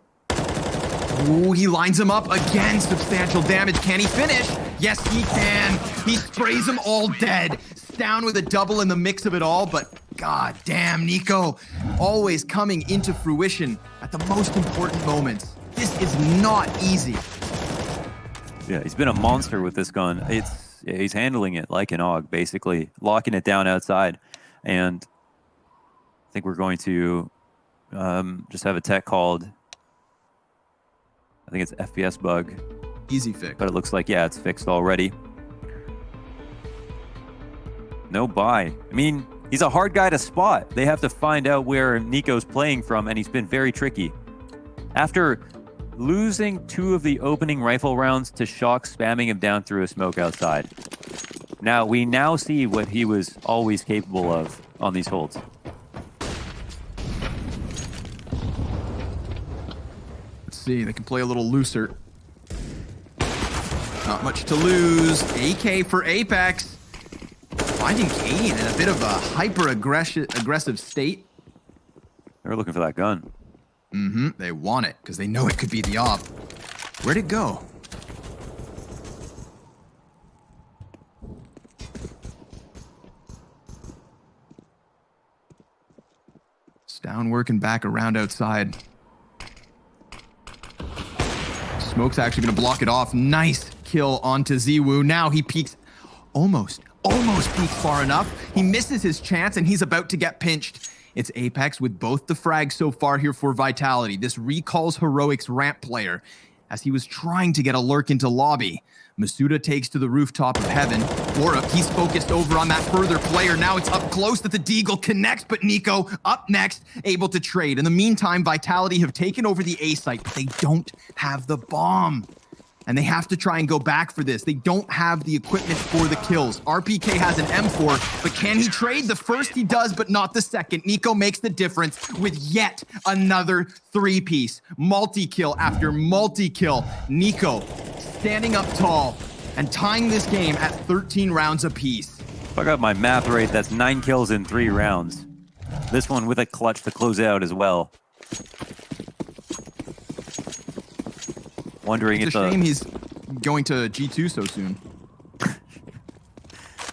Ooh, he lines him up again. Substantial damage. Can he finish? Yes, he can. He sprays them all dead. Down with a double in the mix of it all, but god damn, niko always coming into fruition at the most important moments. This is not easy. Yeah, he's been a monster with this gun. He's handling it like an AUG, basically locking it down outside. And I think we're going to just have a tech called, I think it's FPS bug. Easy fix. But it looks like, yeah, it's fixed already. No buy. I mean, he's a hard guy to spot. They have to find out where niko's playing from, and he's been very tricky. After losing 2 of the opening rifle rounds to Shock spamming him down through a smoke outside. Now, we now see what he was always capable of on these holds. Let's see, they can play a little looser. Not much to lose. AK for Apex. Finding Katie in a bit of a hyper-aggressive state. They're looking for that gun. Mm-hmm, they want it, because they know it could be the op. Where'd it go? It's down working back around outside. Smoke's actually going to block it off. Nice kill onto zywoo. Now he peeks almost peeks far enough. He misses his chance, and he's about to get pinched. It's Apex with both the frags so far here for Vitality. This recalls Heroic's ramp player as he was trying to get a lurk into lobby. Masuda takes to the rooftop of heaven. Borup, he's focused over on that further player. Now it's up close that the Deagle connects, but niko up next, able to trade. In the meantime, Vitality have taken over the A site, but they don't have the bomb. And they have to try and go back for this. They don't have the equipment for the kills. RPK has an M4, but can he trade? The first he does, but not the second. niko makes the difference with yet another 3-piece. Multi-kill after multi-kill. niko standing up tall and tying this game at 13 rounds apiece. If I got my math right, that's 9 kills in 3 rounds. This one with a clutch to close it out as well. Wondering it's a shame he's going to G2 so soon. Well,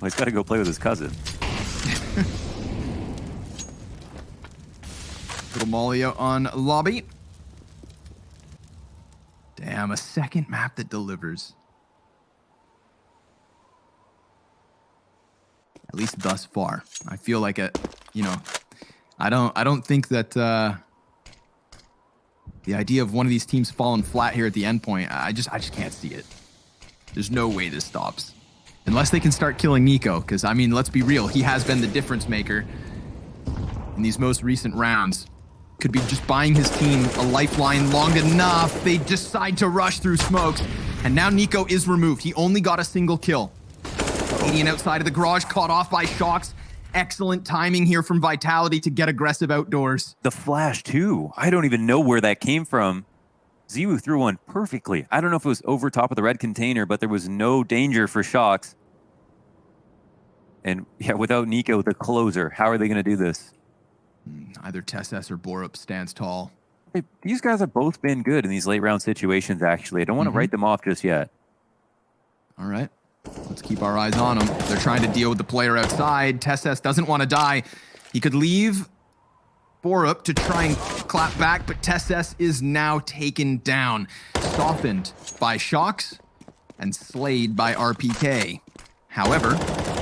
he's got to go play with his cousin. Little Molly out on lobby. Damn, a second map that delivers. At least thus far. I feel like I don't think that the idea of one of these teams falling flat here at the end point, I just can't see it. There's no way this stops. Unless they can start killing niko, because, I mean, let's be real. He has been the difference maker in these most recent rounds. Could be just buying his team a lifeline long enough. They decide to rush through smokes, and now niko is removed. He only got a single kill. Canadian outside of the garage, caught off by Shocks. Excellent timing here from Vitality to get aggressive outdoors. The flash, too. I don't even know where that came from. zywoo threw one perfectly. I don't know if it was over top of the red container, but there was no danger for Shocks. And yeah, without niko, the closer, how are they going to do this? Either TSS or Borup stands tall. Hey, these guys have both been good in these late round situations, actually. I don't want to write them off just yet. All right. Let's keep our eyes on them. They're trying to deal with the player outside. TSS doesn't want to die. He could leave Borup to try and clap back, but TSS is now taken down. Softened by Shocks and slayed by RPK. However,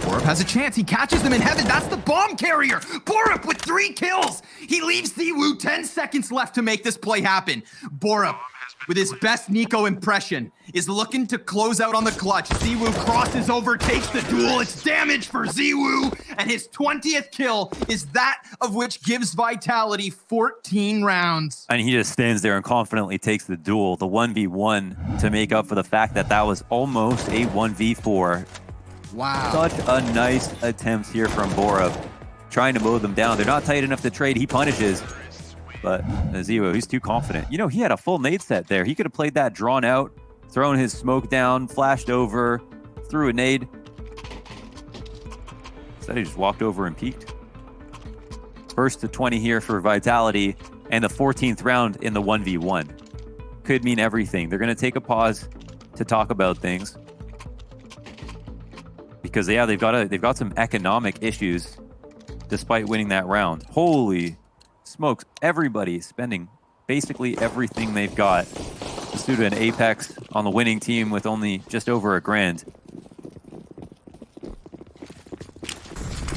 Borup has a chance. He catches them in heaven. That's the bomb carrier. Borup with 3 kills. He leaves zywoo 10 seconds left to make this play happen. Borup, with his best niko impression, is looking to close out on the clutch. zywoo crosses over, takes the duel. It's damage for zywoo, and his 20th kill is that of which gives Vitality 14 rounds. And he just stands there and confidently takes the duel, the 1v1, to make up for the fact that that was almost a 1v4. Wow. Such a nice attempt here from Borup, trying to mow them down. They're not tight enough to trade. He punishes. But zywoo, he's too confident. You know, he had a full nade set there. He could have played that drawn out, thrown his smoke down, flashed over, threw a nade. Instead, he just walked over and peeked. First to 20 here for Vitality, and the 14th round in the 1v1. Could mean everything. They're going to take a pause to talk about things. Because, yeah, they've got some economic issues despite winning that round. Holy smokes, everybody spending basically everything they've got. Masuda and Apex on the winning team with only just over $1,000.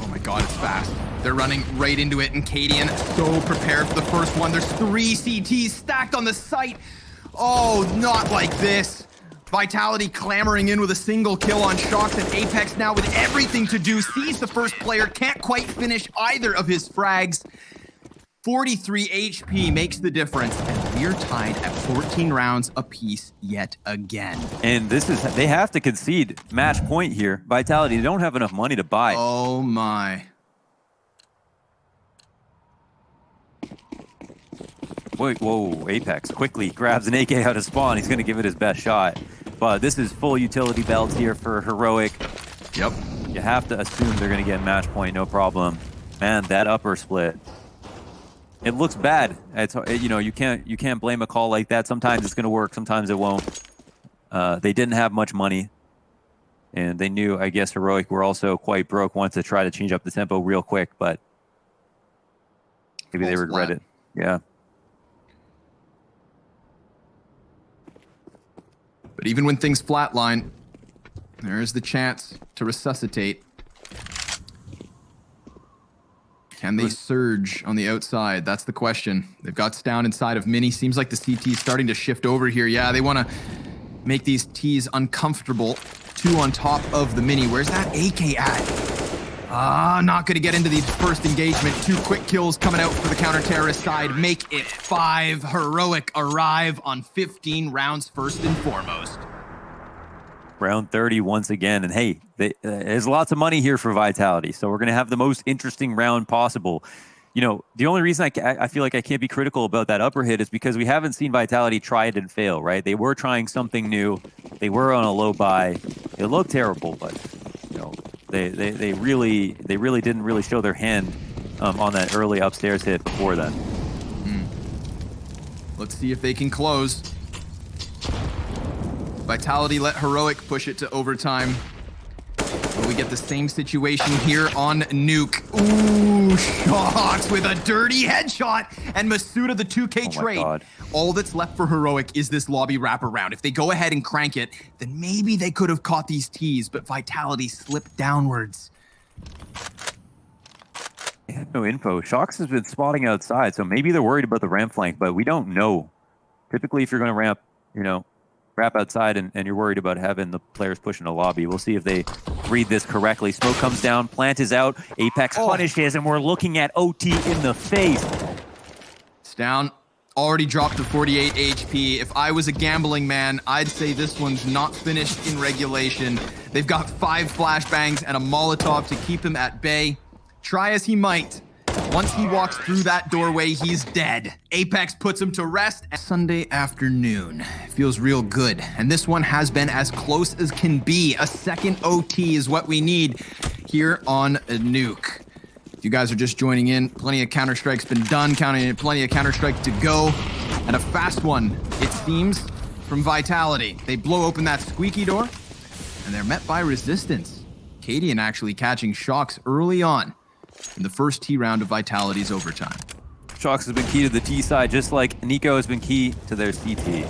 Oh my god, it's fast. They're running right into it, and Cadian so prepared for the first one. There's 3 CTs stacked on the site. Oh, not like this. Vitality clamoring in with a single kill on Shocks, and Apex now with everything to do. Sees the first player, can't quite finish either of his frags. 43 HP makes the difference, and we are tied at 14 rounds apiece yet again. And this is, they have to concede match point here. Vitality, they don't have enough money to buy. Oh my. Wait, whoa, Apex quickly grabs an AK out of spawn. He's going to give it his best shot. But this is full utility belts here for Heroic. Yep. You have to assume they're going to get match point, no problem. Man, that upper split. It looks bad. It's, you know, you can't blame a call like that. Sometimes it's going to work, sometimes it won't. They didn't have much money. And they knew, I guess, Heroic were also quite broke, wanted to try to change up the tempo real quick, but maybe they regret it. Yeah. But even when things flatline, there is the chance to resuscitate. Can they surge on the outside? That's the question. They've got Stown inside of Mini. Seems like the CT is starting to shift over here. Yeah, they want to make these Ts uncomfortable. 2 on top of the Mini. Where's that AK at? Not going to get into the first engagement. 2 quick kills coming out for the counter-terrorist side. Make it 5. Heroic arrive on 15 rounds first and foremost. Round 30 once again. And hey, there's lots of money here for Vitality. So we're going to have the most interesting round possible. You know, the only reason I feel like I can't be critical about that upper hit is because we haven't seen Vitality try it and fail, right? They were trying something new. They were on a low buy. It looked terrible, but, you know, they really didn't really show their hand on that early upstairs hit before then. Let's see if they can close. Vitality let Heroic push it to overtime. But we get the same situation here on Nuke. Ooh, Shox with a dirty headshot. And Masuda, the 2K trade. God. All that's left for Heroic is this lobby wraparound. If they go ahead and crank it, then maybe they could have caught these Ts, but Vitality slipped downwards. They have no info. Shox has been spotting outside, so maybe they're worried about the ramp flank, but we don't know. Typically, if you're going to ramp, you know, wrap outside and you're worried about having the players pushing the lobby. We'll see if they read this correctly. Smoke comes down, plant is out, Apex punishes, and we're looking at OT in the face. It's down. Already dropped to 48 HP. If I was a gambling man, I'd say this one's not finished in regulation. They've got 5 flashbangs and a Molotov to keep him at bay. Try as he might. Once he walks through that doorway, he's dead. Apex puts him to rest. Sunday afternoon. Feels real good. And this one has been as close as can be. A second OT is what we need here on Nuke. If you guys are just joining in, plenty of Counter-Strike's been done, plenty of Counter-Strike to go. And a fast one, it seems, from Vitality. They blow open that squeaky door, and they're met by resistance. Cadian actually catching Shox early on in the first T round of Vitality's overtime. Shox has been key to the T side, just like Niko has been key to their CT.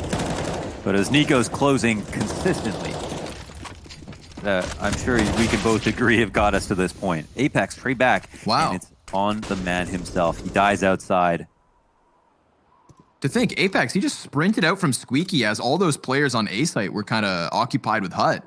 But as Niko's closing consistently, I'm sure we can both agree have got us to this point. Apex straight back. Wow. And it's on the man himself. He dies outside. To think, Apex, he just sprinted out from Squeaky as all those players on A site were kind of occupied with HUD.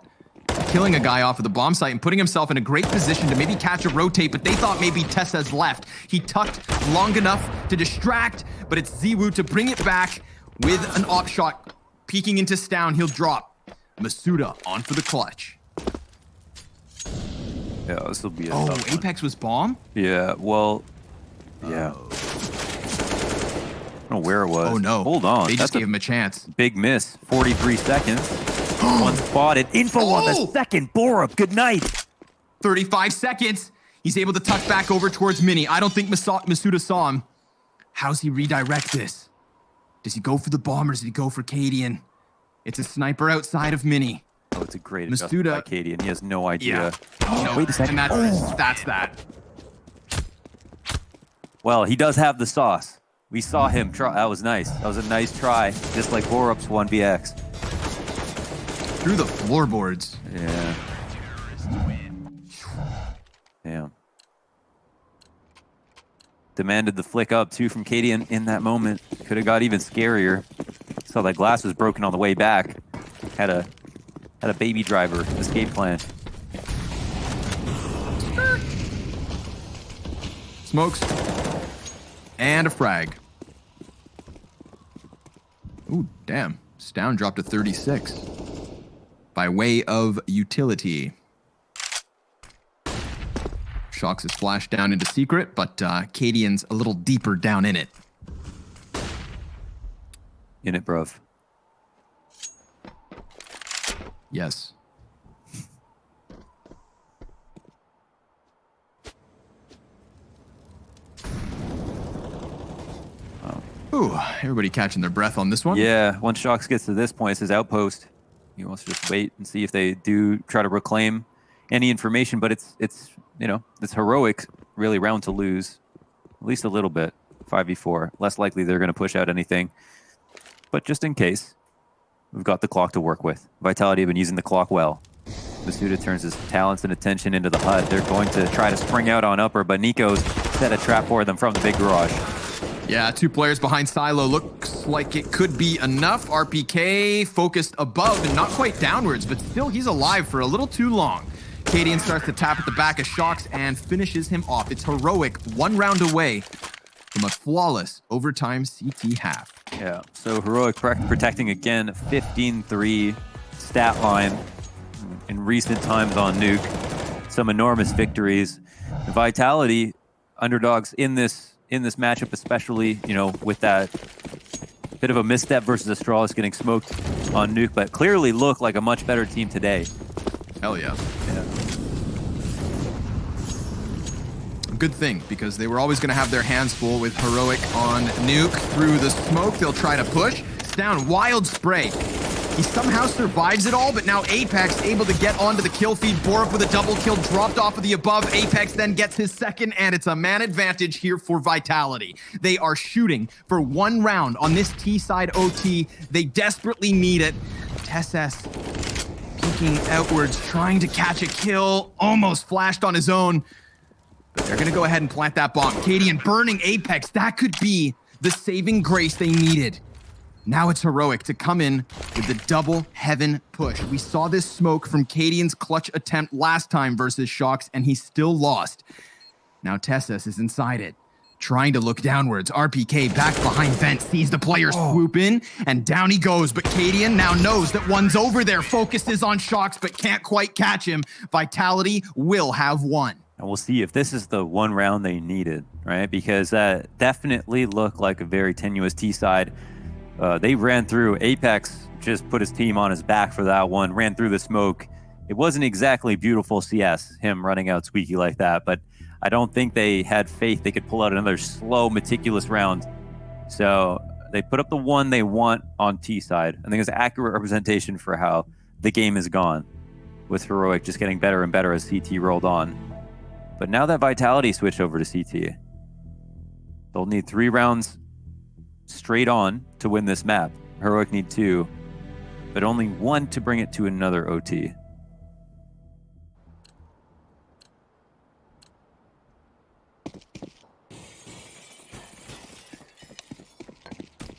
Killing a guy off of the bomb site and putting himself in a great position to maybe catch a rotate, but they thought maybe Tessa's left. He tucked long enough to distract, but it's zywoo to bring it back with an op shot. Peeking into Stown, he'll drop. Masuda on for the clutch. Yeah, this will be a Oh, tough one. Apex was bomb? Yeah, well, yeah. I don't know where it was. Oh no. Hold on. They just gave him a chance. Big miss. 43 seconds. One spotted. Info on the second. Borup, good night. 35 seconds. He's able to tuck back over towards Mini. I don't think Masuda saw him. How's he redirect this? Does he go for the bomb or does he go for Cadian? It's a sniper outside of Mini. Oh, it's a great adjustment by Cadian. He has no idea. Yeah. Wait a second. And that's that. Well, he does have the sauce. We saw him try. That was nice. That was a nice try. Just like Borup's 1vx. Through the floorboards. Yeah. Damn. Demanded the flick up too from Cadian in that moment. Could have got even scarier. Saw that glass was broken on the way back. Had a baby driver escape plan. Smokes. And a frag. Ooh, damn. Stown dropped to 36 by way of utility. Shocks is flashed down into secret, but Cadian's a little deeper down in it. In it, bruv. Yes. Ooh, everybody catching their breath on this one. Yeah, once Shocks gets to this point, it's his outpost. He wants to just wait and see if they do try to reclaim any information, but it's you know, it's heroic, really, round to lose. At least a little bit. 5v4. Less likely they're going to push out anything. But just in case, we've got the clock to work with. Vitality have been using the clock well. Masuda turns his talents and attention into the HUD. They're going to try to spring out on upper, but niko's set a trap for them from the big garage. Yeah, 2 players behind Silo. Looks like it could be enough. RPK focused above and not quite downwards, but still he's alive for a little too long. Cadian starts to tap at the back of Shocks and finishes him off. It's heroic, 1 round away from a flawless overtime CT half. Yeah, so heroic protecting again, 15-3 stat line in recent times on Nuke. Some enormous victories. Vitality, underdogs in this matchup, especially, you know, with that bit of a misstep versus Astralis getting smoked on Nuke, but clearly look like a much better team today. Hell yeah. Yeah. Good thing, because they were always going to have their hands full with heroic on Nuke. Through the smoke, they'll try to push. It's down, wild spray. He somehow survives it all, but now Apex able to get onto the kill feed. Borup with a double kill, dropped off of the above. Apex then gets his second, and it's a man advantage here for Vitality. They are shooting for 1 round on this T-side OT. They desperately need it. TSS peeking outwards, trying to catch a kill. Almost flashed on his own. But they're going to go ahead and plant that bomb. Cadian burning Apex. That could be the saving grace they needed. Now it's heroic to come in with the double heaven push. We saw this smoke from Cadian's clutch attempt last time versus Shocks, and he still lost. Now TSS is inside it, trying to look downwards. RPK back behind vent, sees the player swoop in, and down he goes. But Cadian now knows that one's over there, focuses on Shocks, but can't quite catch him. Vitality will have won. And we'll see if this is the 1 round they needed, right? Because that definitely looked like a very tenuous T-side. They ran through. Apex just put his team on his back for that one, ran through the smoke. It wasn't exactly beautiful CS, him running out squeaky like that, but I don't think they had faith they could pull out another slow, meticulous round. So they put up the 1 they want on T-side. I think it's an accurate representation for how the game is gone, with Heroic just getting better and better as CT rolled on. But now that Vitality switched over to CT, they'll need 3 rounds straight on to win this map. Heroic need 2, but only 1 to bring it to another OT.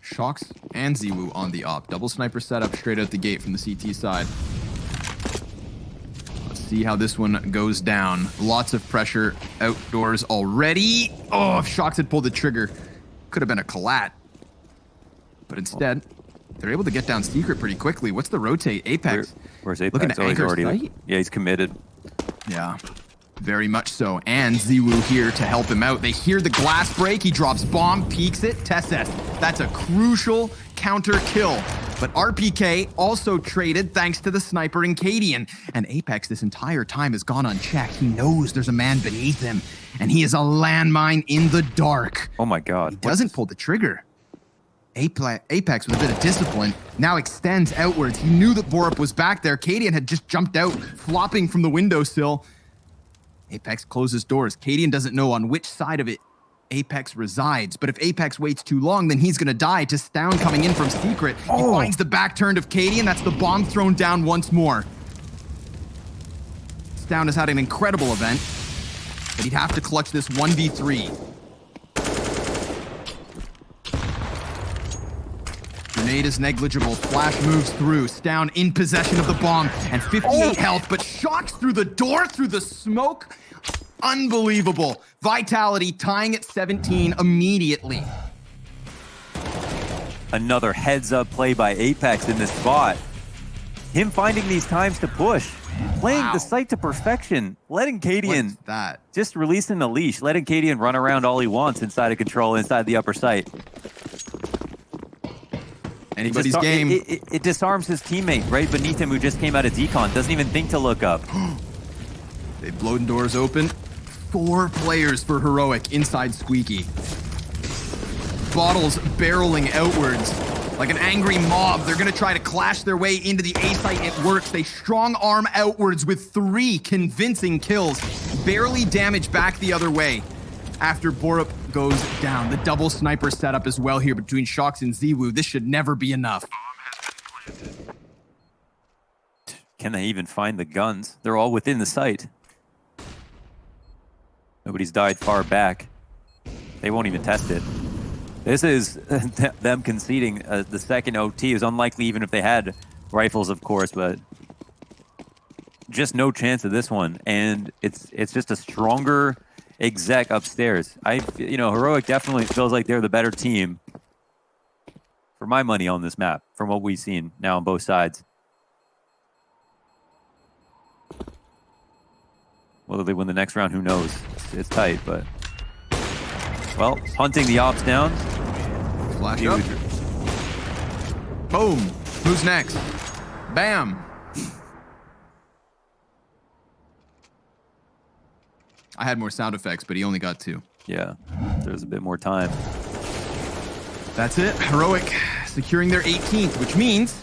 Shocks and zywoo on the op. Double sniper setup straight out the gate from the CT side. Let's see how this one goes down. Lots of pressure outdoors already. Oh, if Shocks had pulled the trigger, could have been a collat. But instead, they're able to get down secret pretty quickly. What's the rotate? Apex. Where's Apex? Looking to anchor sight? Yeah, he's committed. Yeah, very much so. And zywoo here to help him out. They hear the glass break. He drops bomb, peeks it. TSS. That's a crucial counter kill. But RPK also traded thanks to the sniper in Cadian. And Apex this entire time has gone unchecked. He knows there's a man beneath him. And he is a landmine in the dark. Oh my God. He doesn't pull the trigger. Apex with a bit of discipline now extends outwards. He knew that Borup was back there. Cadian had just jumped out, flopping from the windowsill. Apex closes doors. Cadian doesn't know on which side of it Apex resides, but if Apex waits too long, then he's gonna die to Stown coming in from secret. He finds the back turn of Cadian. That's the bomb thrown down once more. Stown has had an incredible event, but he'd have to clutch this 1v3. Grenade is negligible. Flash moves through. Stown in possession of the bomb and 58 health, but Shocks through the door, through the smoke. Unbelievable. Vitality tying at 17 immediately. another heads-up play by Apex in this spot. Him finding these times to push, playing the site to perfection, letting Kadian just releasing the leash, letting Kadian run around all he wants inside of control, inside the upper site. Anybody's game. It disarms his teammate right beneath him who just came out of decon. Doesn't even think to look up. They've blown doors open. 4 players for Heroic inside Squeaky. Bottles barreling outwards like an angry mob. They're going to try to clash their way into the A site. It works. They strong arm outwards with 3 convincing kills. Barely damage back the other way after Borup goes down. The double sniper setup as well here between Shox and zywoo. This should never be enough. Can they even find the guns? They're all within the site. Nobody's died far back. They won't even test it. This is them conceding the second OT. Is unlikely even if they had rifles, of course, but just no chance of this one. And it's just a stronger exec upstairs. Heroic definitely feels like they're the better team for my money on this map from what we've seen now on both sides. Whether they win the next round, who knows? It's tight, but well, hunting the ops down. Flash up. Boom. Who's next? Bam. I had more sound effects, but he only got 2. Yeah, there's a bit more time. That's it. Heroic securing their 18th, which means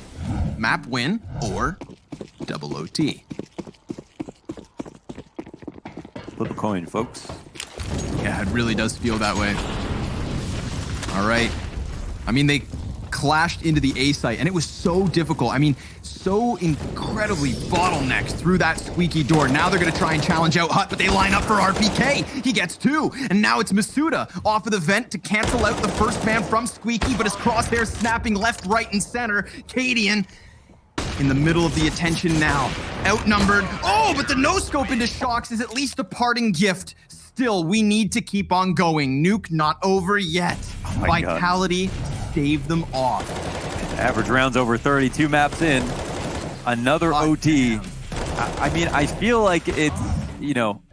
map win or double OT. Flip a coin, folks. Yeah, it really does feel that way. All right. I mean, they clashed into the A site, and it was so difficult. I mean, so incredibly bottlenecked through that squeaky door. Now they're going to try and challenge out Hut, but they line up for RPK. He gets 2, and now it's Masuda off of the vent to cancel out the first man from Squeaky, but his crosshair snapping left, right, and center. Kadian in the middle of the attention now. Outnumbered. Oh, but the no-scope into Shox is at least a parting gift. Still, we need to keep on going. Nuke not over yet. Oh Vitality saved them off. Average rounds over 32 maps in. Another OT. I mean, I feel like it's,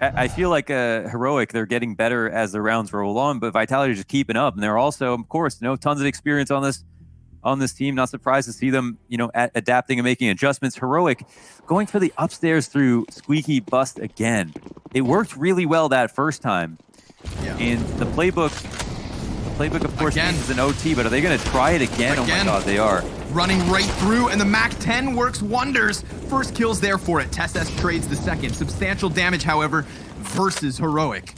I feel like Heroic, they're getting better as the rounds roll on, but Vitality is just keeping up. And they're also, of course, tons of experience on this team. Not surprised to see them, adapting and making adjustments. Heroic going for the upstairs through Squeaky bust again. It worked really well that first time. Yeah. And the playbook, of course, is an OT, but are they going to try it again? Oh my God, they are. Running right through, and the MAC-10 works wonders. First kill's there for it. TSS trades the second. Substantial damage, however, versus Heroic.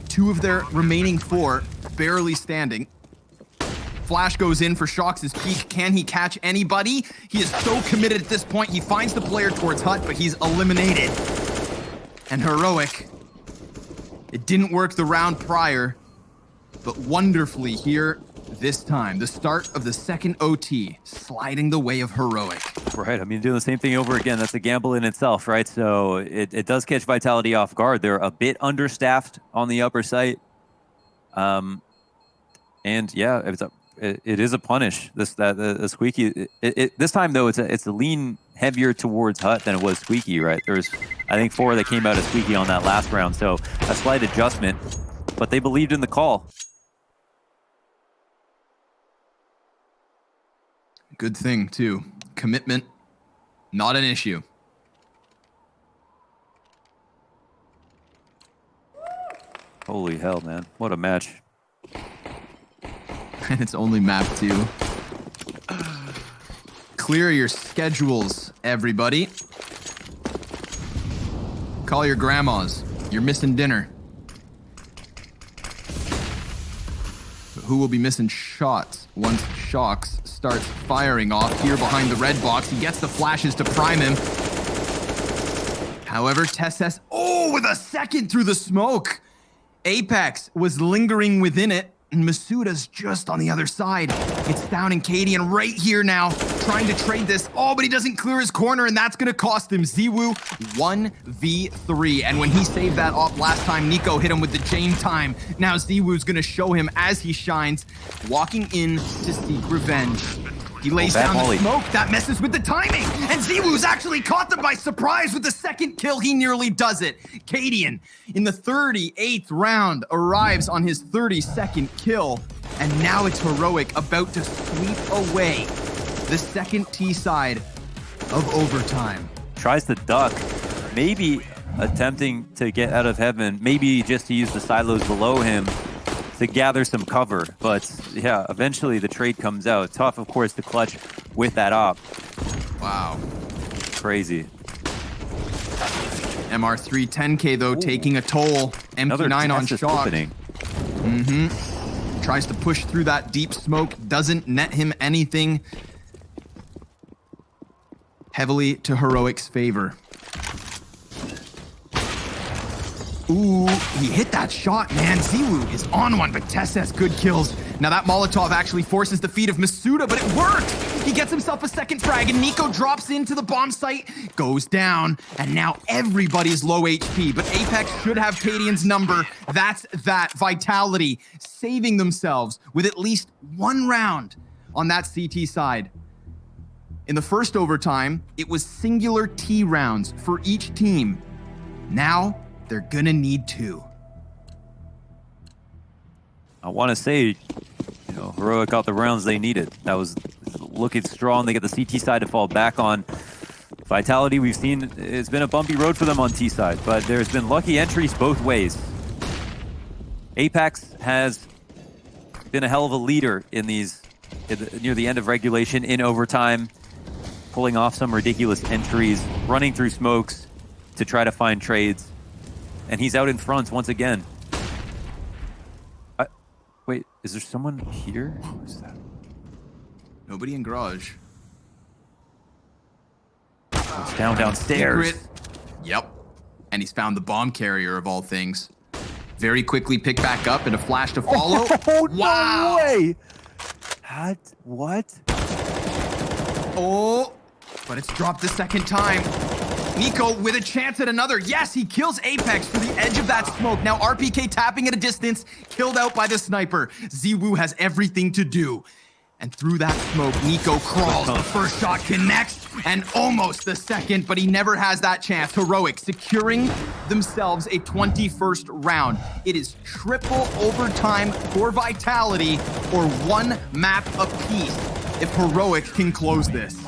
2 of their remaining 4 barely standing. Flash goes in for Shox's peak. Can he catch anybody? He is so committed at this point. He finds the player towards Hut, but he's eliminated. And Heroic, it didn't work the round prior, but wonderfully here this time. The start of the second OT, sliding the way of Heroic. Right, I mean, doing the same thing over again. That's a gamble in itself, right? So it does catch Vitality off guard. They're a bit understaffed on the upper site. And yeah, it is a punish. The Squeaky. This time though, it's a lean heavier towards Hut than it was Squeaky. Right? There's I think 4 that came out of Squeaky on that last round, so a slight adjustment, but they believed in the call. Good thing too. Commitment, not an issue. Holy hell, man! What a match. And it's only map 2. Clear your schedules, everybody. Call your grandmas. You're missing dinner. But who will be missing shots once Shox starts firing off here behind the red box? He gets the flashes to prime him. However, with a second through the smoke. Apex was lingering within it. and Masuda's just on the other side. It's down in Kadian right here now, trying to trade this. Oh, but he doesn't clear his corner, and that's gonna cost him. zywoo 1v3. And when he saved that off last time, niko hit him with the chain time. Now zywoo's gonna show him as he shines, walking in to seek revenge. He lays down the smoke. That messes with the timing. And zywoo's actually caught them by surprise with the second kill. He nearly does it. Kadian, in the 38th round, arrives on his 32nd kill. And now it's Heroic about to sweep away the second T side of overtime. Tries to duck, maybe attempting to get out of heaven, maybe just to use the silos below him to gather some cover. But yeah, eventually the trade comes out. Tough, of course, to clutch with that op. Wow. Crazy. MR3 10K though, taking a toll. MP9 on shock. Tries to push through that deep smoke, doesn't net him anything. Heavily to Heroic's favor. Ooh, he hit that shot, man. zywoo is on one, but Tess has good kills. Now that Molotov actually forces the feet of Masuda, but it worked! He gets himself a second frag, and niko drops into the bomb site, goes down, and now everybody's low HP. But Apex should have Kadian's number. That's that. Vitality saving themselves with at least one round on that CT side. In the first overtime, it was singular T rounds for each team. Now, they're gonna need 2. I want to say, you know, Heroic got the rounds they needed. That was looking strong. They get the CT side to fall back on. Vitality, we've seen, it's been a bumpy road for them on T side, but there's been lucky entries both ways. Apex has been a hell of a leader in these, near the end of regulation, in overtime, pulling off some ridiculous entries, running through smokes to try to find trades. And he's out in front once again. Wait, is there someone here? Who is that? Nobody in garage. It's downstairs. Secret. Yep. And he's found the bomb carrier of all things. Very quickly pick back up and a flash to follow. Oh, wow. No way. What? Oh, but it's dropped the second time. niko with a chance at another. Yes, he kills Apex to the edge of that smoke. Now RPK tapping at a distance, killed out by the sniper. zywoo has everything to do. And through that smoke, niko crawls. The first shot connects, and almost the second, but he never has that chance. Heroic securing themselves a 21st round. It is triple overtime for Vitality, or 1 map apiece if Heroic can close this.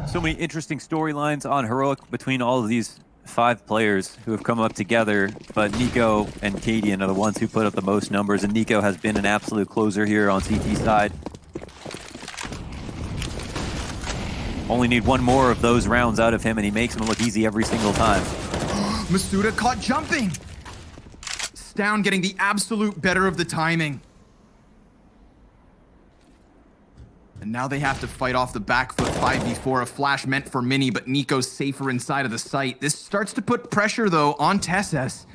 So many interesting storylines on Heroic between all of these 5 players who have come up together, but niko and Kadian are the ones who put up the most numbers, and niko has been an absolute closer here on CT side. Only need 1 more of those rounds out of him, and he makes them look easy every single time. Masuda caught jumping. Stown getting the absolute better of the timing. And now they have to fight off the back foot 5v4, a flash meant for Mini, but niko's safer inside of the site. This starts to put pressure, though, on Tesses.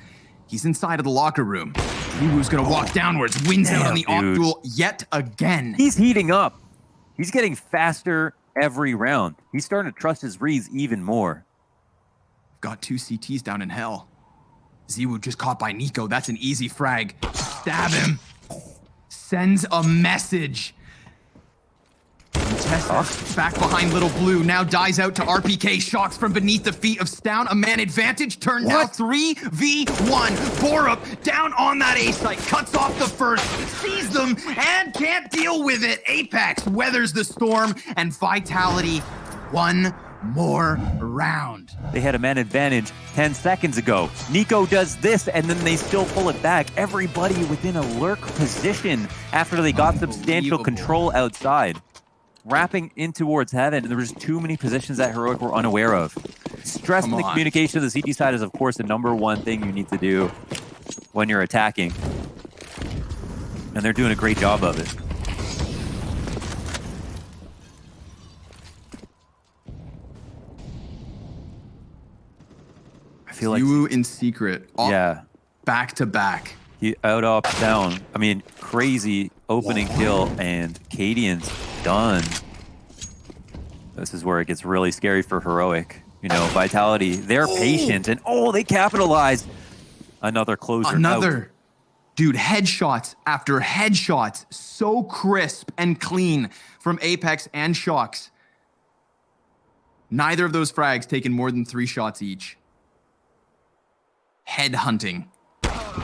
He's inside of the locker room. zywoo's gonna walk downwards, wins out on the op duel yet again. He's heating up. He's getting faster every round. He's starting to trust his reads even more. Got 2 CTs down in hell. zywoo just caught by niko. That's an easy frag. Stab him. Sends a message. Tessa back behind Little Blue, now dies out to RPK. Shocks from beneath the feet of Stown. A man advantage turned now 3v1. Borup down on that A site, cuts off the first, sees them, and can't deal with it. Apex weathers the storm, and Vitality 1 more round. They had a man advantage 10 seconds ago. niko does this, and then they still pull it back. Everybody within a lurk position after they got substantial control outside. Wrapping in towards heaven, and there was too many positions that Heroic were unaware of. Stress in the communication of the CT side is, of course, the #1 thing you need to do when you're attacking. And they're doing a great job of it. I feel like zywoo in secret. Yeah. Back to back. He out-ops down. I mean, crazy opening kill, and Cadian's done. This is where it gets really scary for Heroic. You know, Vitality, they're patient, and they capitalized. Another closer. Another. Dude, headshots after headshots. So crisp and clean from Apex and Shocks. Neither of those frags taken more than 3 shots each. Head hunting.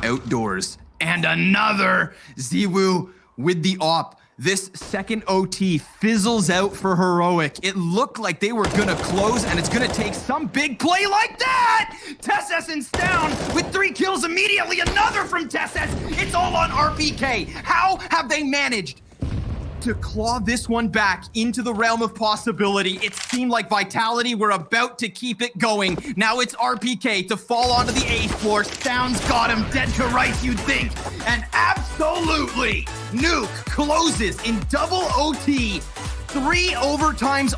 Outdoors. And another zywoo with the op. This second OT fizzles out for Heroic. It looked like they were gonna close, and it's gonna take some big play like that! Tessesson's down with 3 kills immediately. Another from Tessess. It's all on RPK. How have they managed to claw this one back into the realm of possibility? It seemed like Vitality were about to keep it going. Now it's RPK to fall onto the 8th floor. Sounds got him dead to rights, you'd think. And absolutely, Nuke closes in double OT. 3 overtimes